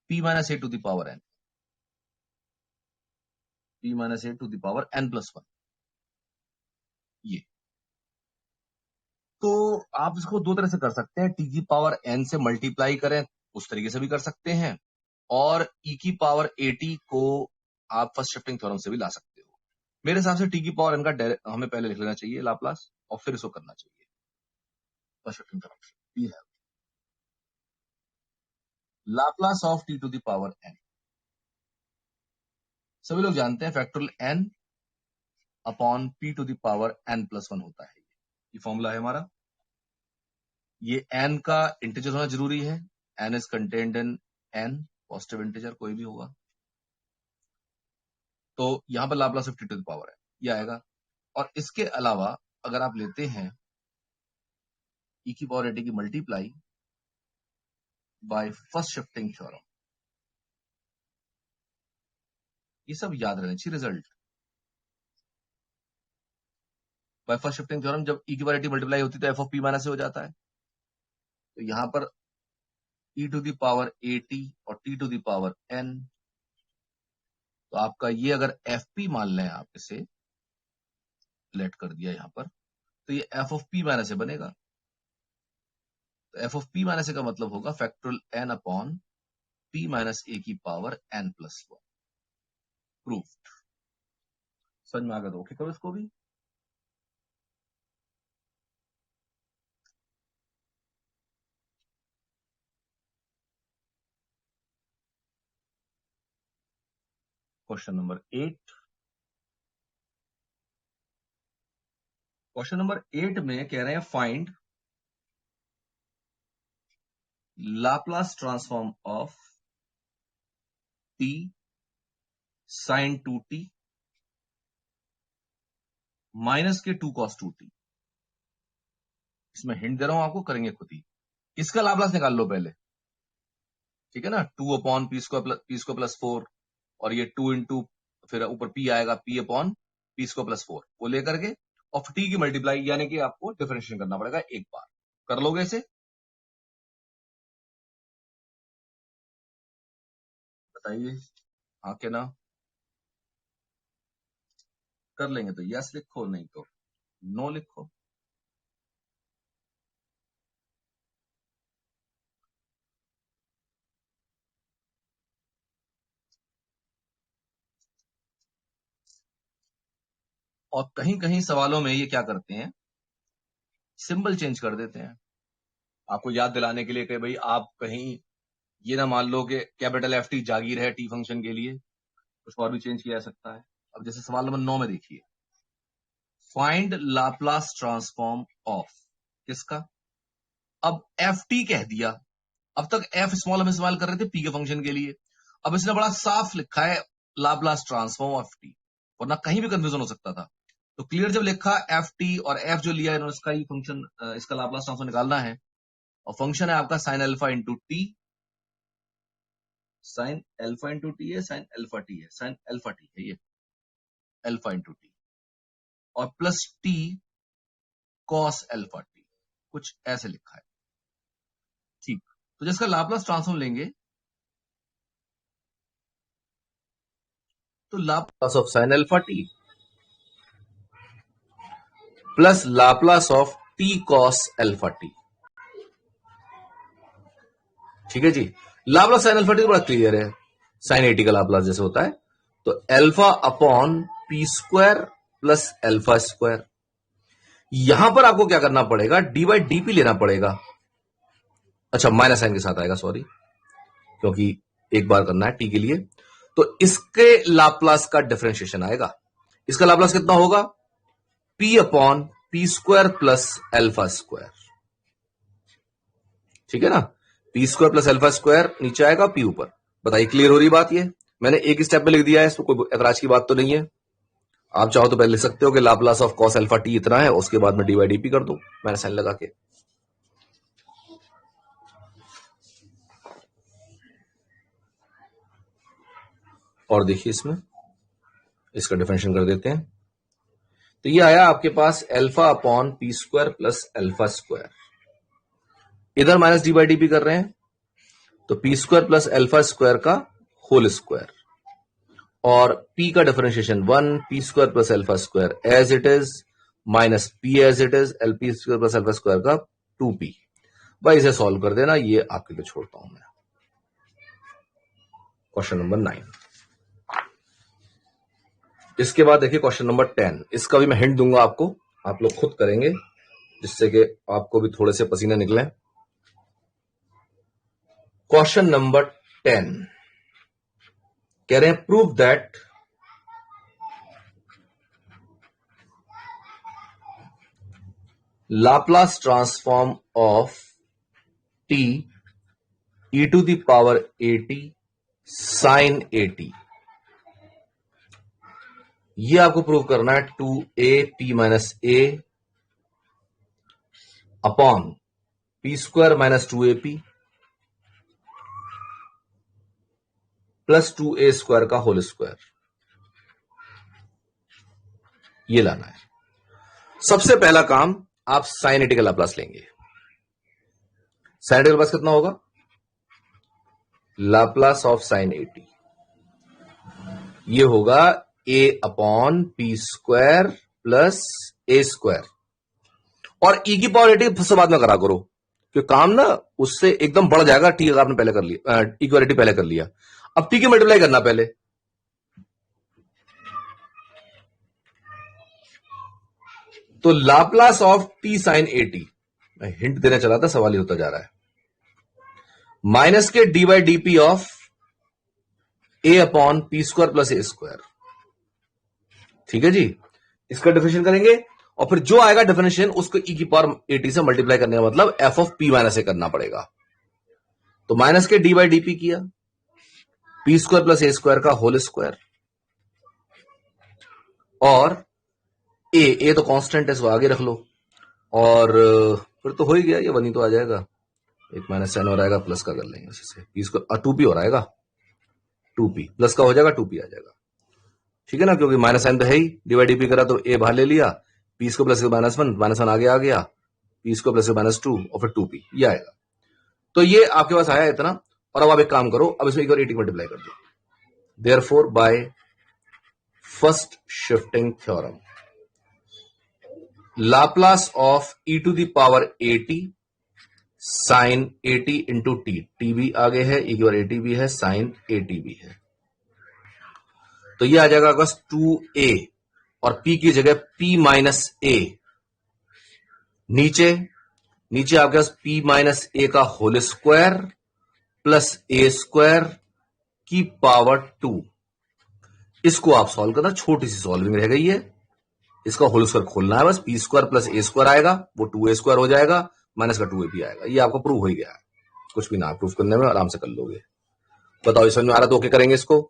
p minus a to the power n, p minus a to the power n plus 1, ये तो आप इसको दो तरह से कर सकते हैं, t की पावर n से मल्टीप्लाई करें उस तरीके से भी कर सकते हैं, और e की पावर at को आप फर्स्ट शिफ्टिंग थ्योरम से भी ला सकते हो। मेरे हिसाब से t की पावर n का हमें पहले लिख लेना चाहिए लाप्लास और फिर इसको करना चाहिए फर्स्ट शिफ्टिंग थ्योरम से। ये है Laplace of t to the power n, सभी लोग जानते हैं factorial n upon p to the power n plus 1 होता है, ये फॉर्मूला है हमारा। ये n का इंटीजर होना जरूरी है, n is contained in n, positive integer कोई भी होगा, तो यहां पर Laplace of t to the power है ये आएगा। और इसके अलावा अगर आप लेते हैं e की पावर at की multiply by first shifting theorem, ये सब याद रहना चाहिए result. Bye first shifting theorem जब e की पावर at मल्टीप्लाई होती है तो f ऑफ p माइनस से हो जाता है, तो यहां पर e to the power at और t to the power n, तो आपका ये अगर fp मान लें, आप इसे लेट कर दिया यहां पर, तो ये f ऑफ p माइनस से बनेगा, तो F of P minus A का मतलब होगा factorial n upon p minus A की पावर n प्लस 1, प्रूफ। समझ में आ गया तो ओके करो इसको भी। क्वेश्चन नंबर 8, क्वेश्चन नंबर 8 में कह रहे हैं find Laplace transform of t sine 2t minus के 2 cos 2t, इसमें हिंट दे रहा हूं आपको, करेंगे खुद ही। इसका लाप्लास निकाल लो पहले, ठीक है ना, 2 अपॉन p² प्लस 4, और ये 2 इंटू फिर ऊपर p आएगा p अपॉन p² प्लस 4, वो लेकर के और t की मल्टीप्लाई, यानी कि आपको डिफरेंशिएशन करना पड़ेगा एक बार। कर लोगे इसे, बताइए हाँ के ना। कर लेंगे तो यस लिखो, नहीं तो नो लिखो। और कहीं कहीं सवालों में ये क्या करते हैं, सिंबल चेंज कर देते हैं आपको याद दिलाने के लिए कि भाई आप कहीं ये ना मान लो कि कैपिटल एफ टी जागीर है टी फंक्शन के लिए, कुछ और भी चेंज किया जा सकता है। अब जैसे सवाल नंबर 9 में देखिए, फाइंड लाप्लास ट्रांसफॉर्म ऑफ किसका। अब एफ टी कह दिया, अब तक एफ स्मॉल हम इस्तेमाल कर रहे थे पी के फंक्शन के लिए, अब इसने बड़ा साफ लिखा है लाप्लास ट्रांसफॉर्म ऑफ टी, वरना कहीं भी कंफ्यूजन हो सकता था। तो क्लियर जब लिखा एफ टी और एफ जो लिया इन्होंने इसका ही फंक्शन, इसका लाप्लास ट्रांसफॉर्म निकालना है, और फंक्शन है आपका sine alpha into T, sine alpha into T है, साइन अल्फा टी है, साइन अल्फा टी है ये, अल्फा इंटू टी, और plus T cos alpha T, कुछ ऐसे लिखा है। ठीक, तो जिसका लाप्लास ट्रांसफॉर्म लेंगे तो Laplace of sine alpha T plus Laplace of T cos alpha T. ठीक है जी, लाप्लास साइन अल्फा टी तो बड़ा क्लियर है, साइन एटी का लाप्लास जैसे होता है, तो alpha upon P square plus alpha square. यहां पर आपको क्या करना पड़ेगा, डी बाई डी पी लेना पड़ेगा। अच्छा, माइनस साइन के साथ आएगा, सॉरी, क्योंकि एक बार करना है टी के लिए। तो इसके लाप्लास का डिफरेंशिएशन आएगा, इसका लाप्लास कितना होगा, P upon P square plus alpha square. ठीक है ना, P square plus alpha square नीचे आएगा, पी ऊपर। बताइए क्लियर हो रही बात, ये मैंने एक स्टेप में लिख दिया है, इसमें कोई एतराज की बात तो नहीं है। आप चाहो तो पहले लिख सकते हो कि Laplace of cos alpha T इतना है, उसके बाद में डी बाई डी पी कर दो मैंने साइन लगा के। और देखिए इसमें इसका डिफरेंशिएशन कर देते हैं, तो ये आया आपके पास alpha upon P square plus alpha square, इधर minus D by D P कर रहे हैं, तो P square plus alpha square का होल स्क्वायर, और p का differentiation 1 P square plus alpha square as it is minus p as it is L P square plus alpha square का 2p। भाई इसे सॉल्व कर देना, ये आपके लिए छोड़ता हूं मैं। क्वेश्चन नंबर 9, इसके बाद देखिए क्वेश्चन नंबर 10, इसका भी मैं हिंट दूंगा आपको, आप लोग खुद करेंगे जिससे कि आपको भी थोड़े से पसीने निकले। क्वेश्चन नंबर 10 कह रहे हैं prove that Laplace transform of T E to the power A T sine A T, ये आपको प्रूव करना है 2a p minus A upon P square minus 2ap plus 2a square का होल स्क्वायर, ये लाना है। सबसे पहला काम आप साइन एटी का लाप्लास लेंगे। साइन एटी का लाप्लास कितना होगा, लाप्लास ऑफ साइन एटी ये होगा a upon P square plus A square, और e की पावर एटी से बाद में करा करो, क्योंकि काम ना उससे एकदम बढ़ जाएगा। टी अगर आपने पहले कर लिया, इक्वालिटी पहले कर लिया, अब टी की मल्टीप्लाई करना पहले। तो Laplace of t sine at, मैं हिंट देने चला था, सवाल ही होता जा रहा है, माइनस के D by D P of A upon P square plus A square. ठीक है जी, इसका डिफरेंशिएशन करेंगे, और फिर जो आएगा डिफरेंशिएशन उसको ई की पावर एटी से मल्टीप्लाई करने का मतलब एफ ऑफ पी माइनस ए करना पड़ेगा। तो माइनस के डी बाई डी पी किया, P square plus A square का होल स्क्वायर, और ए तो कांस्टेंट है, इसको आगे रख लो, और फिर तो हो ही गया, ये 1 ही तो आ जाएगा, एक माइनस साइन और आएगा, प्लस का कर लेंगे उसी से, पी स्क्वायर 2p और आएगा, 2p प्लस का हो जाएगा, 2p आ जाएगा। ठीक है ना, क्योंकि माइनस साइन तो है ही, डिवाइड डी पी करा तो ए बाहर ले लिया, पी स्क्वायर प्लस -1 -1 आगे आ गया, पी स्क्वायर प्लस -2 और फिर 2p, ये आएगा। तो ये आपके पास आया इतना, और अब आप एक काम करो, अब इसमें एक और 80 मल्टीप्लाई कर दो। Therefore by first shifting theorem, Laplace of E to the power 80 sine 80 into t, t भी आगे है, ई की पावर 80 भी है, साइन 80 भी है, तो ये आ जाएगा बस 2a और p की जगह p माइनस ए, नीचे आपके पास p माइनस ए का whole square plus A square की पावर 2। इसको आप सॉल्व करना, छोटी सी सॉल्विंग रह गई है, इसका होल स्क्वायर खोलना है बस, P square plus A square आएगा, वो 2a स्क्वायर हो जाएगा, माइनस का 2ab आएगा। ये आपका प्रूव हो ही गया है, कुछ भी ना प्रूव करने में आराम से कर लोगे। बताओ समझ में आ रहा तो ओके करेंगे इसको।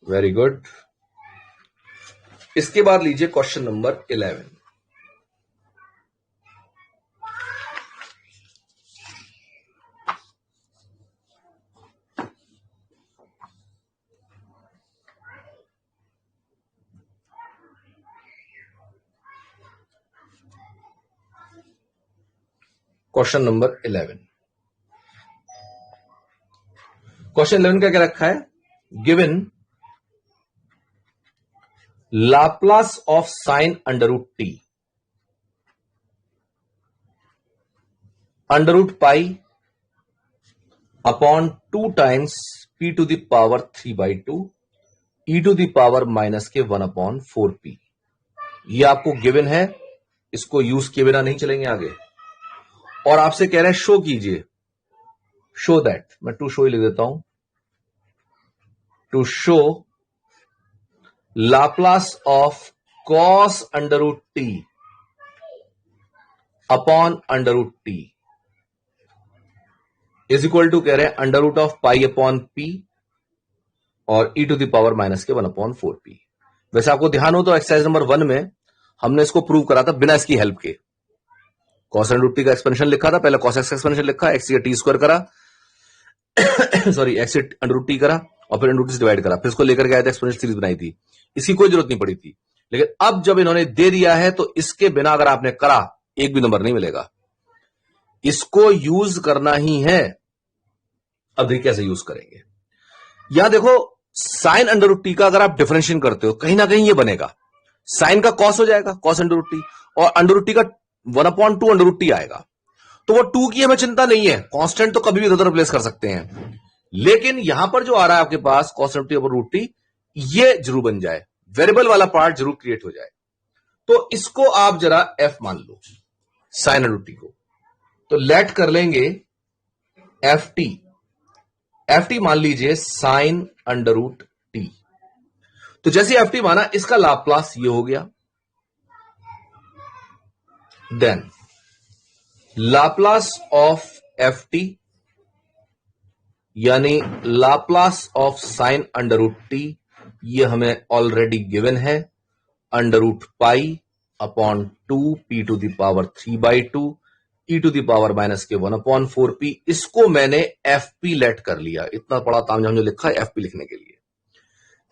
Very good. इसके बाद लीजिए question number 11। Question number 11। Question 11 का क्या रखा है? Given Laplace of sine under root t under root pi upon 2 times p to the power 3/2 e to the power minus के 1/4p। ये आपको गिवन है, इसको यूज किए बिना नहीं चलेंगे आगे। और आपसे कह रहे हैं शो कीजिए, शो दैट, मैं टू शो ही लिख देता हूं, to show Laplace of cos under root T upon under root t is equal to कह रहे हैं under root of pi upon p और e to the power minus के 1/4p। वैसे आपको ध्यान हो तो एक्सरसाइज नंबर 1 में हमने इसको प्रूव करा था बिना इसकी हेल्प के। कॉस अंडर रूट टी का एक्सपेंशन लिखा था, पहले कॉस एक्स का एक्सपेंशन लिखा, एक्स का टी स्क्वायर करा sorry x under root t करा और फिर अंडर रूट से डिवाइड करा, फिर इसको लेकर के आए थे, एक्सपोनेंशियल सीरीज बनाई थी, इसकी कोई जरूरत नहीं पड़ी थी। लेकिन अब जब इन्होंने दे दिया है तो इसके बिना अगर आपने करा एक भी नंबर नहीं मिलेगा, इसको यूज करना ही है। अब देखिए कैसे यूज करेंगे। यहां देखो साइन अंडर रूट टी का अगर आप डिफरेंशिएट करते हो कहीं ना कहीं ये बनेगा, साइन का कॉस हो जाएगा, कॉस अंडर रूट टी, और अंडर रूट टी का 1/2 अंडर रूट टी आएगा। तो वो 2 की हमें चिंता नहीं है, कांस्टेंट तो कभी भी इधर रिप्लेस कर सकते हैं। लेकिन यहां पर जो आ रहा है आपके पास cos under T over root T, ये जरूर बन जाए, वेरिएबल वाला पार्ट जरूर क्रिएट हो जाए। तो इसको आप जरा एफ मान लो, साइन अंडर रूट टी को, तो लेट कर लेंगे एफ टी, एफ टी मान लीजिए साइन अंडर रूट टी। तो जैसे एफ टी माना, इसका लाप्लास ये हो गया, then Laplace of F T यानी Laplace of sine under root T, ये हमें ऑलरेडी गिवन है, under root pi upon 2 p to the power 3/2 e to the power minus के 1/4p। इसको मैंने एफ पी लेट कर लिया, इतना बड़ा तामझाम जो लिखा है एफ पी लिखने के लिए।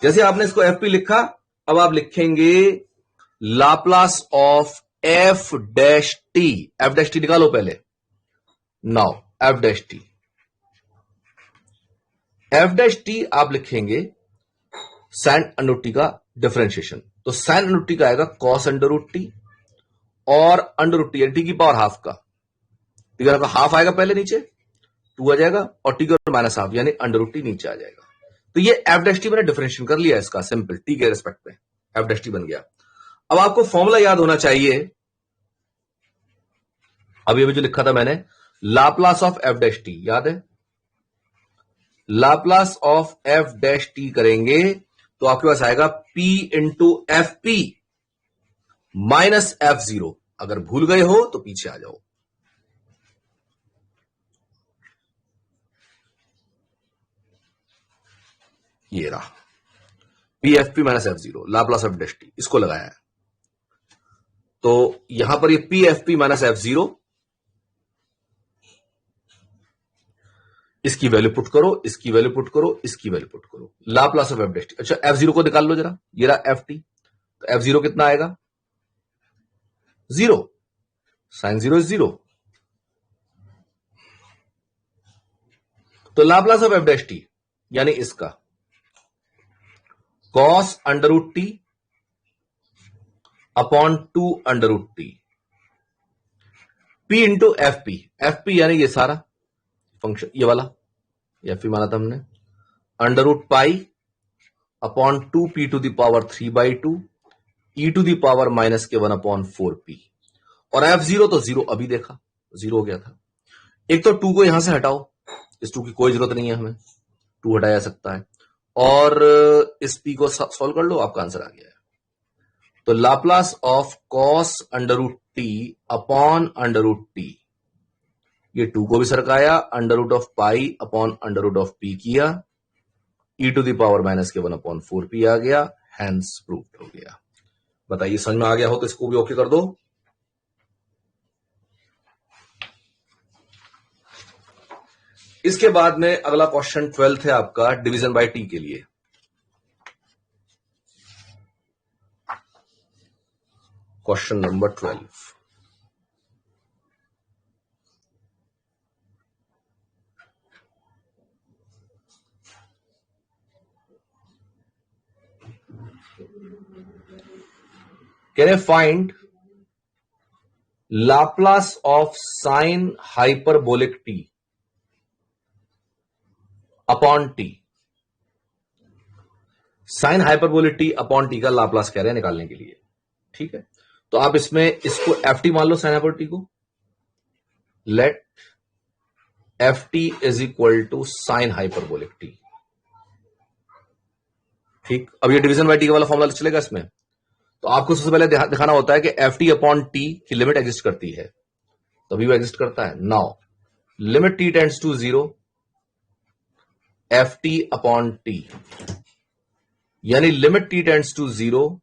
जैसे आपने इसको एफ पी लिखा, अब आप लिखेंगे Laplace of F dash T, F dash T निकालो पहले, now F dash T, F dash T आप लिखेंगे साइन अंडर रूट टी का डिफरेंशिएशन, तो साइन अंडर रूट टी का आएगा कॉस अंडर रूट टी और अंडर रूट टी यानी टी की पावर हाफ का, टी का हाफ आएगा पहले नीचे 2 आ जाएगा, और टी का माइनस हाफ यानी अंडर रूट टी नीचे आ जाएगा। तो ये एफ डैश टी मैंने डिफरेंशिएशन कर लिया इसका, सिंपल टी के रिस्पेक्ट में एफ डैश टी बन गया। अब आपको फॉर्मूला याद होना चाहिए, अभी अभी जो लिखा था मैंने, Laplace of F dash T याद है, Laplace of F dash T करेंगे तो आपके पास आएगा p into f P minus F zero. अगर भूल गए हो तो पीछे आ जाओ, ये रहा P f P minus F zero, Laplace of dash T, इसको लगाया है। तो यहां पर ये P f P minus F zero, इसकी वैल्यू पुट करो, इसकी वैल्यू पुट करो, इसकी वैल्यू पुट करो, Laplace of F dash T. अच्छा एफ जीरो को निकाल लो जरा, ये रहा एफ टी, तो एफ जीरो कितना आएगा 0, साइन जीरो इज 0, तो Laplace of F dash T यानी इसका cos under root T upon 2 under root t, p into f p, f p यानी ये सारा फंक्शन, ये वाला एफ पी माना था हमने, under root pi upon 2 p to the power 3/2 e to the power minus के 1 अपॉन 4 पी, और एफ जीरो तो जीरो अभी देखा, जीरो हो गया था। एक तो 2 को यहां से हटाओ, इस 2 की कोई जरूरत नहीं है हमें, 2 हटाया जा सकता है, और इस पी को सॉल्व कर लो, आपका आंसर आ गया है। तो Laplace of cos under root T upon under root T, ये 2 को भी सरकाया, under root of pi upon under root of P किया, E to the power minus के 1 अपॉन 4 पी आ गया, हैंस प्रूव्ड हो गया। बताइए समझ में आ गया हो तो इसको भी ओके कर दो। इसके बाद में अगला क्वेश्चन 12th है आपका डिवीजन बाय टी के लिए। Question number 12, can I find Laplace of sign hyperbolic T upon T. Sine hyperbolic T upon t का लाप्लास कह रहे हैं निकालने के लिए, ठीक है। तो आप इसमें इसको एफ टी मान लो, साइन हाइपरबोलिक टी को, let F T is equal to sine hyperbolic t, ठीक। अब ये डिवीजन बाय टी वाला फॉर्मूला चलेगा इसमें, तो आपको सबसे पहले दिखाना होता है कि एफ टी अपॉन टी की लिमिट एग्जिस्ट करती है, तभी वो एग्जिस्ट करता है। Now limit T tends to 0, F T upon T, यानी limit T tends to 0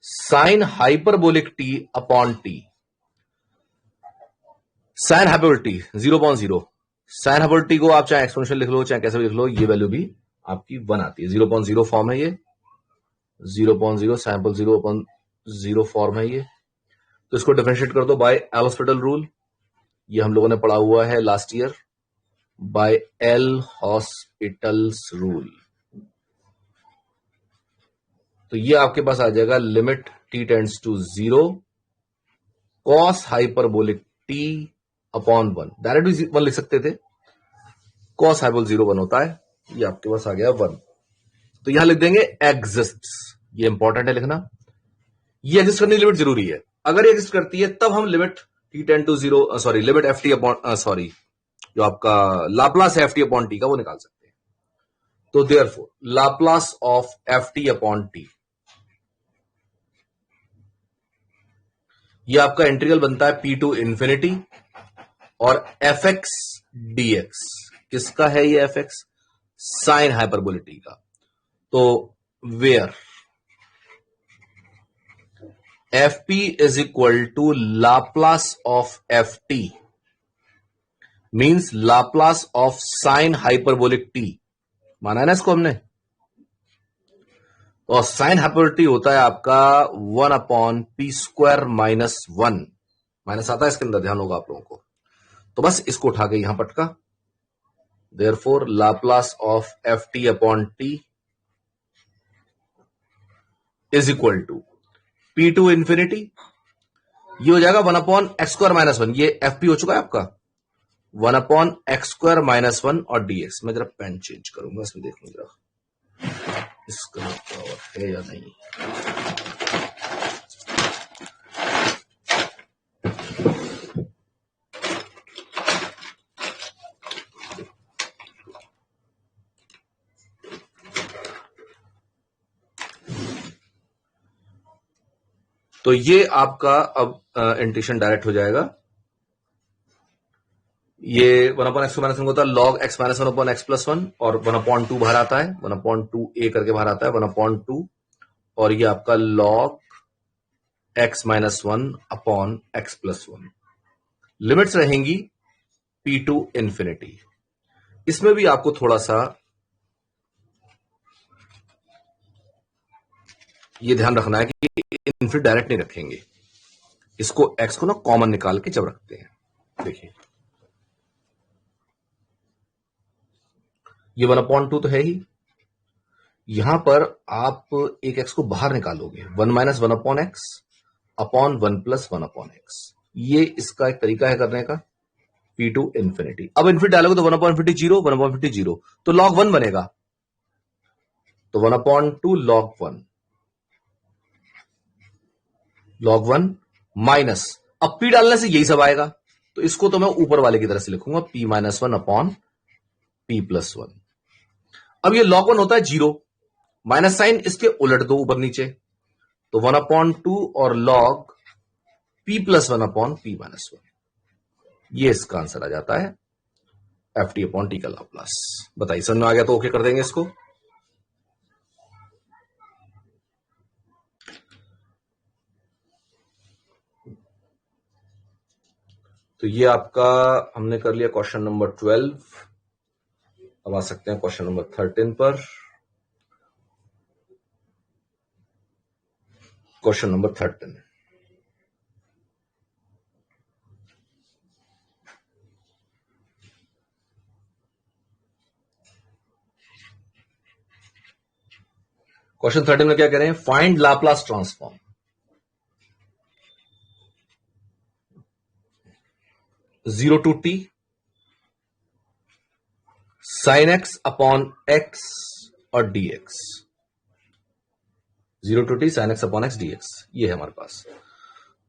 sine hyperbolic T upon T. Sine hyperbolic T 0.0, sine hyperbolic T को आप चाहे एक्सपोनेंशियल लिख लो चाहे कैसे भी लिख लो, ये वैल्यू भी आपकी 1 आती है। 0.0 फॉर्म है ये, 0.0 सैंपल 0.0 फॉर्म है ये। तो इसको डिफरेंशिएट कर दो बाय एल हॉस्पिटल रूल, ये हम लोगों ने पढ़ा हुआ है last year, by L Hospital's rule. तो ये आपके पास आ जाएगा limit T tends to 0 cos hyperbolic T upon 1, direct भी 1 लिख सकते थे, कॉस हाइपरबोलिक 0 1 होता है, ये आपके पास आ गया 1। तो यहां लिख देंगे एग्जिस्ट्स, ये इंपॉर्टेंट है लिखना, ये एग्जिस्ट करने की लिमिट जरूरी है। अगर ये एग्जिस्ट करती है तब हम limit t tend to 0 sorry limit f T upon sorry जो आपका Laplace f T upon t का वो निकाल सकते हैं। तो therefore Laplace of F T upon t, ये आपका इंटीग्रल बनता है पी टू इंफिनिटी और एफ एक्स डी एक्स, किसका है ये f x, sine hyperbolic t का। तो where f p is equal to Laplace of F T means Laplace of sign hyperbolic T, माना है ना इसको हमने। और साइन हाइपरबोलिक टी होता है आपका 1 upon P square minus 1, minus आता है इसके अंदर, ध्यान होगा आप लोगों को। तो बस इसको उठा के यहां पटका, therefore Laplace of F T upon t is equal to p to infinity, ये हो जाएगा 1 अपॉन एक्स स्क्वायर माइनस 1, ये एफ पी हो चुका है आपका 1 अपॉन एक्स स्क्वायर माइनस 1 और डीएक्स। मैं जरा पेन चेंज करूंगा, इसमें देख लूं जरा इसका पावर है या नहीं। तो ये आपका अब इंटीग्रेशन डायरेक्ट हो जाएगा, ये 1 अपॉन एक्स माइनस 1 होता है log x minus 1 upon x plus 1, और 1 अपॉन 2 बाहर आता है, 1 अपॉन 2 ए करके बाहर आता है 1 अपॉन 2, और ये आपका log x minus 1 upon x plus 1। Limits रहेंगी पी टू इंफिनिटी। इसमें भी आपको थोड़ा सा ये ध्यान रखना है कि इनफिनिटी डायरेक्ट नहीं रखेंगे, इसको एक्स को ना कॉमन निकाल के जब रखते हैं, देखिए ये 1 अपॉन 2 तो है ही, यहां पर आप एक एक्स को बाहर निकालोगे, 1 minus 1 upon x, upon 1 plus 1 upon x. ये इसका एक तरीका है करने का, पी टू इन्फिनिटी। अब इन्फिनिटी डालोगे तो 1 अपॉन इन्फिनिटी 0, 1 अपॉन इन्फिनिटी 0, तो लॉग 1 बनेगा, तो 1 अपॉन 2 लॉग 1, लॉग 1 माइनस, अब पी डालने से यही सब आएगा, तो इसको तो मैं ऊपर वाले की तरह से लिखूंगा, P minus 1 upon P plus 1। अब ये लॉग 1 होता है 0, माइनस साइन इसके उलट दो ऊपर नीचे, तो 1 अपॉन 2 और log P plus 1 upon P minus 1। ये इसका आंसर आ जाता है एफ टी अपॉन टी का लाप्लास। बताइए समझ में आ गया तो ओके कर देंगे इसको। तो ये आपका हमने कर लिया क्वेश्चन नंबर 12। अब आ सकते हैं क्वेश्चन नंबर 13 पर। क्वेश्चन नंबर 13, क्वेश्चन 13 में क्या कह रहे हैं, find Laplace transform 0 to T sine x upon X और D X, 0 to T sine x upon x D X, ये है हमारे पास।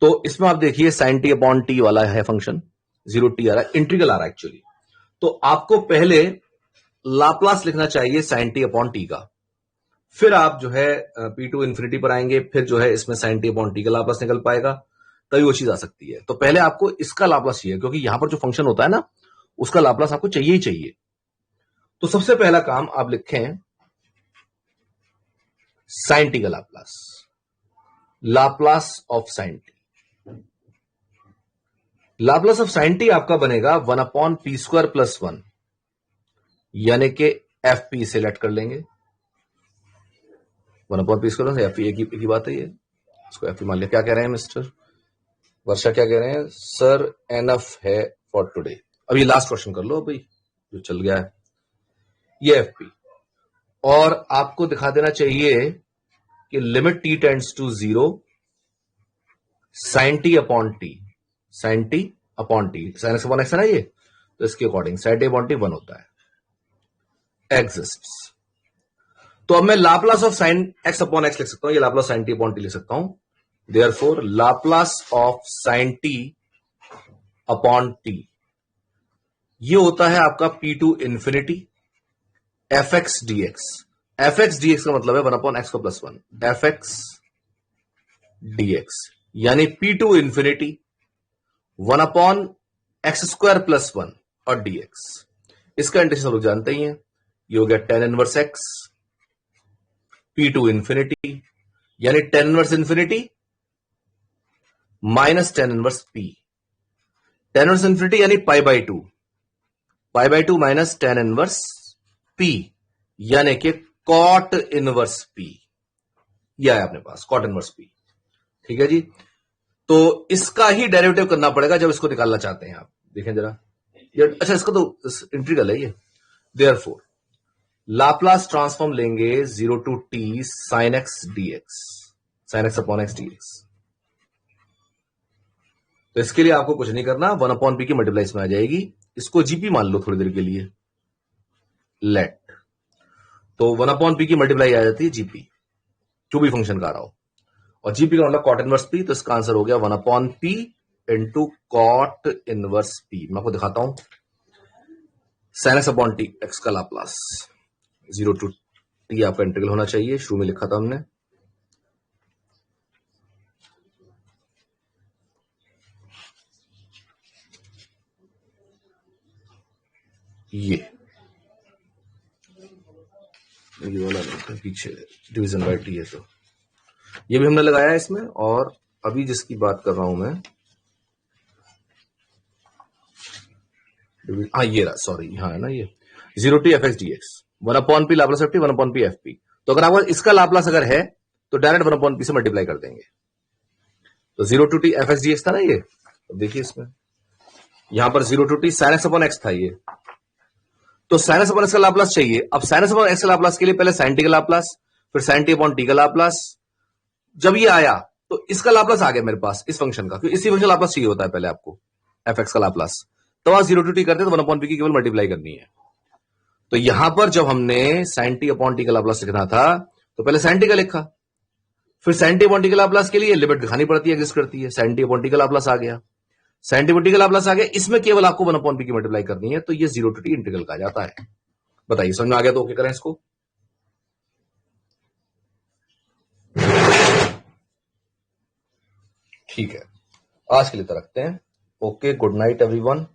तो इसमें आप देखिए साइन टी अपॉन टी वाला है फंक्शन, 0 टी आ रहा है, इंटीग्रल आ रहा है एक्चुअली। तो आपको पहले लाप्लास लिखना चाहिए साइन टी अपॉन टी का, फिर आप जो है पी टू इन्फिनिटी पर आएंगे, फिर जो है इसमें साइन टी अपॉन टी का लाप्लास निकल पाएगा, तभी वो चीज आ सकती है। तो पहले आपको इसका लाप्लास चाहिए, क्योंकि यहां पर जो फंक्शन होता है ना, उसका लाप्लास आपको चाहिए ही चाहिए। तो सबसे पहला काम आप लिखें साइन टी का Laplace, Laplace of sine T. Laplace of sine T आपका बनेगा 1 अपॉन पी स्क्वायर प्लस 1, यानी कि एफ पी सिलेक्ट कर लेंगे, 1 upon P square F P, एक ही बात है ये, इसको एफ पी मान लिया। क्या कह रहे हैं मिस्टर वर्षा, क्या कह रहे हैं सर, एनफ है फॉर टुडे। अब ये लास्ट क्वेश्चन कर लो भाई जो चल गया है, ये एफ पी, और आपको दिखा देना चाहिए कि limit T tends to 0 sine t upon T, sine t upon T, sine x upon x है ना ये, तो इसके according sine t upon t 1 होता है, एग्जिस्ट्स। तो अब मैं Laplace of sine x upon x लिख सकता हूं, ये Laplace sine t upon t लिख सकता हूं। Therefore Laplace of sine t upon t ये होता है आपका p to infinity F x d x. F x d x का मतलब है 1 अपॉन एक्स को प्लस 1, एफ एक्स डीएक्स, यानी p to infinity 1 upon x square plus 1 और डीएक्स। इसका इंटीग्रेशन लोग जानते ही हैं, ये हो गया tan inverse X P to infinity, यानी tan inverse infinity minus tan inverse P, tan inverse infinity यानी pi by two minus tan inverse P, यानी कि कॉट इनवर्स पी, यह है अपने पास कॉट इनवर्स पी। ठीक है जी, तो इसका ही डेरिवेटिव करना पड़ेगा जब इसको निकालना चाहते हैं आप। देखें जरा, अच्छा इसका तो इंटीग्रल है ये। देयरफॉर लाप्लास ट्रांसफॉर्म लेंगे 0 to T sine x d x, sine x upon x d x. तो इसके लिए आपको कुछ नहीं करना, 1 अपॉन पी की मल्टीप्लाई इसमें आ जाएगी, इसको जीपी मान लो थोड़ी देर के लिए, लेट, तो 1 अपॉन पी की मल्टीप्लाई आ जाती है जीपी, जो भी फंक्शन का आ रहा हो, और जीपी का मतलब कॉट इनवर्स पी, तो इसका आंसर हो गया 1 upon p into cot inverse p. मैं आपको दिखाता हूं sine x upon t x का लाप्लास, 0 टू टी आपका इंटीग्रल होना चाहिए, शुरू में लिखा था हमने, ये वाला नहीं, पीछे डिवीजन बाय टी है, तो ये भी हमने लगाया है इसमें। और अभी जिसकी बात कर रहा हूं मैं, हाँ ये रहा, सॉरी हाँ है ना ये 0 t F x D x, 1 upon p Laplace f t, 1 upon p f p. तो अगर आपको इसका लाप्लास अगर है तो डायरेक्ट 1 अपॉन पी से मल्टीप्लाई कर देंगे। तो 0 to T F x D x था ना ये, तो देखिए इसमें यहां पर 0 to T sine x upon x था ये, तो साइन एक्स अपॉन एक्स का लाप्लास चाहिए। अब साइन एक्स अपॉन एक्स का लाप्लास के लिए पहले साइन टी का लाप्लास, फिर साइन टी अपॉन टी का लाप्लास। जब ये आया तो इसका लाप्लास आ गया मेरे पास इस फंक्शन का, क्योंकि इसी फंक्शन लाप्लास चाहिए होता है पहले आपको, एफ एक्स का लाप्लास। तो आप 0 to t करते हैं तो 1/p की केवल मल्टीप्लाई करनी है। तो यहां पर जब हमने sin t अपॉन टी का लाप्लास लिखना था तो पहले sin t का लिखा, फिर sin t अपॉन टी का लाप्लास के लिए लिमिट दिखानी पड़ती है, एग्जिस्ट करती है, sin t अपॉन टी का लाप्लास आ गया, sin t अपॉन टी का लाप्लास आ गया, इसमें केवल आपको 1/p की मल्टीप्लाई करनी है, तो ये 0 to t इंटीग्रल का जाता है। बताइए समझ में आ गया तो ओके करें इसको। ठीक है, आज के लिए तो रखते हैं। Okay, good night everyone.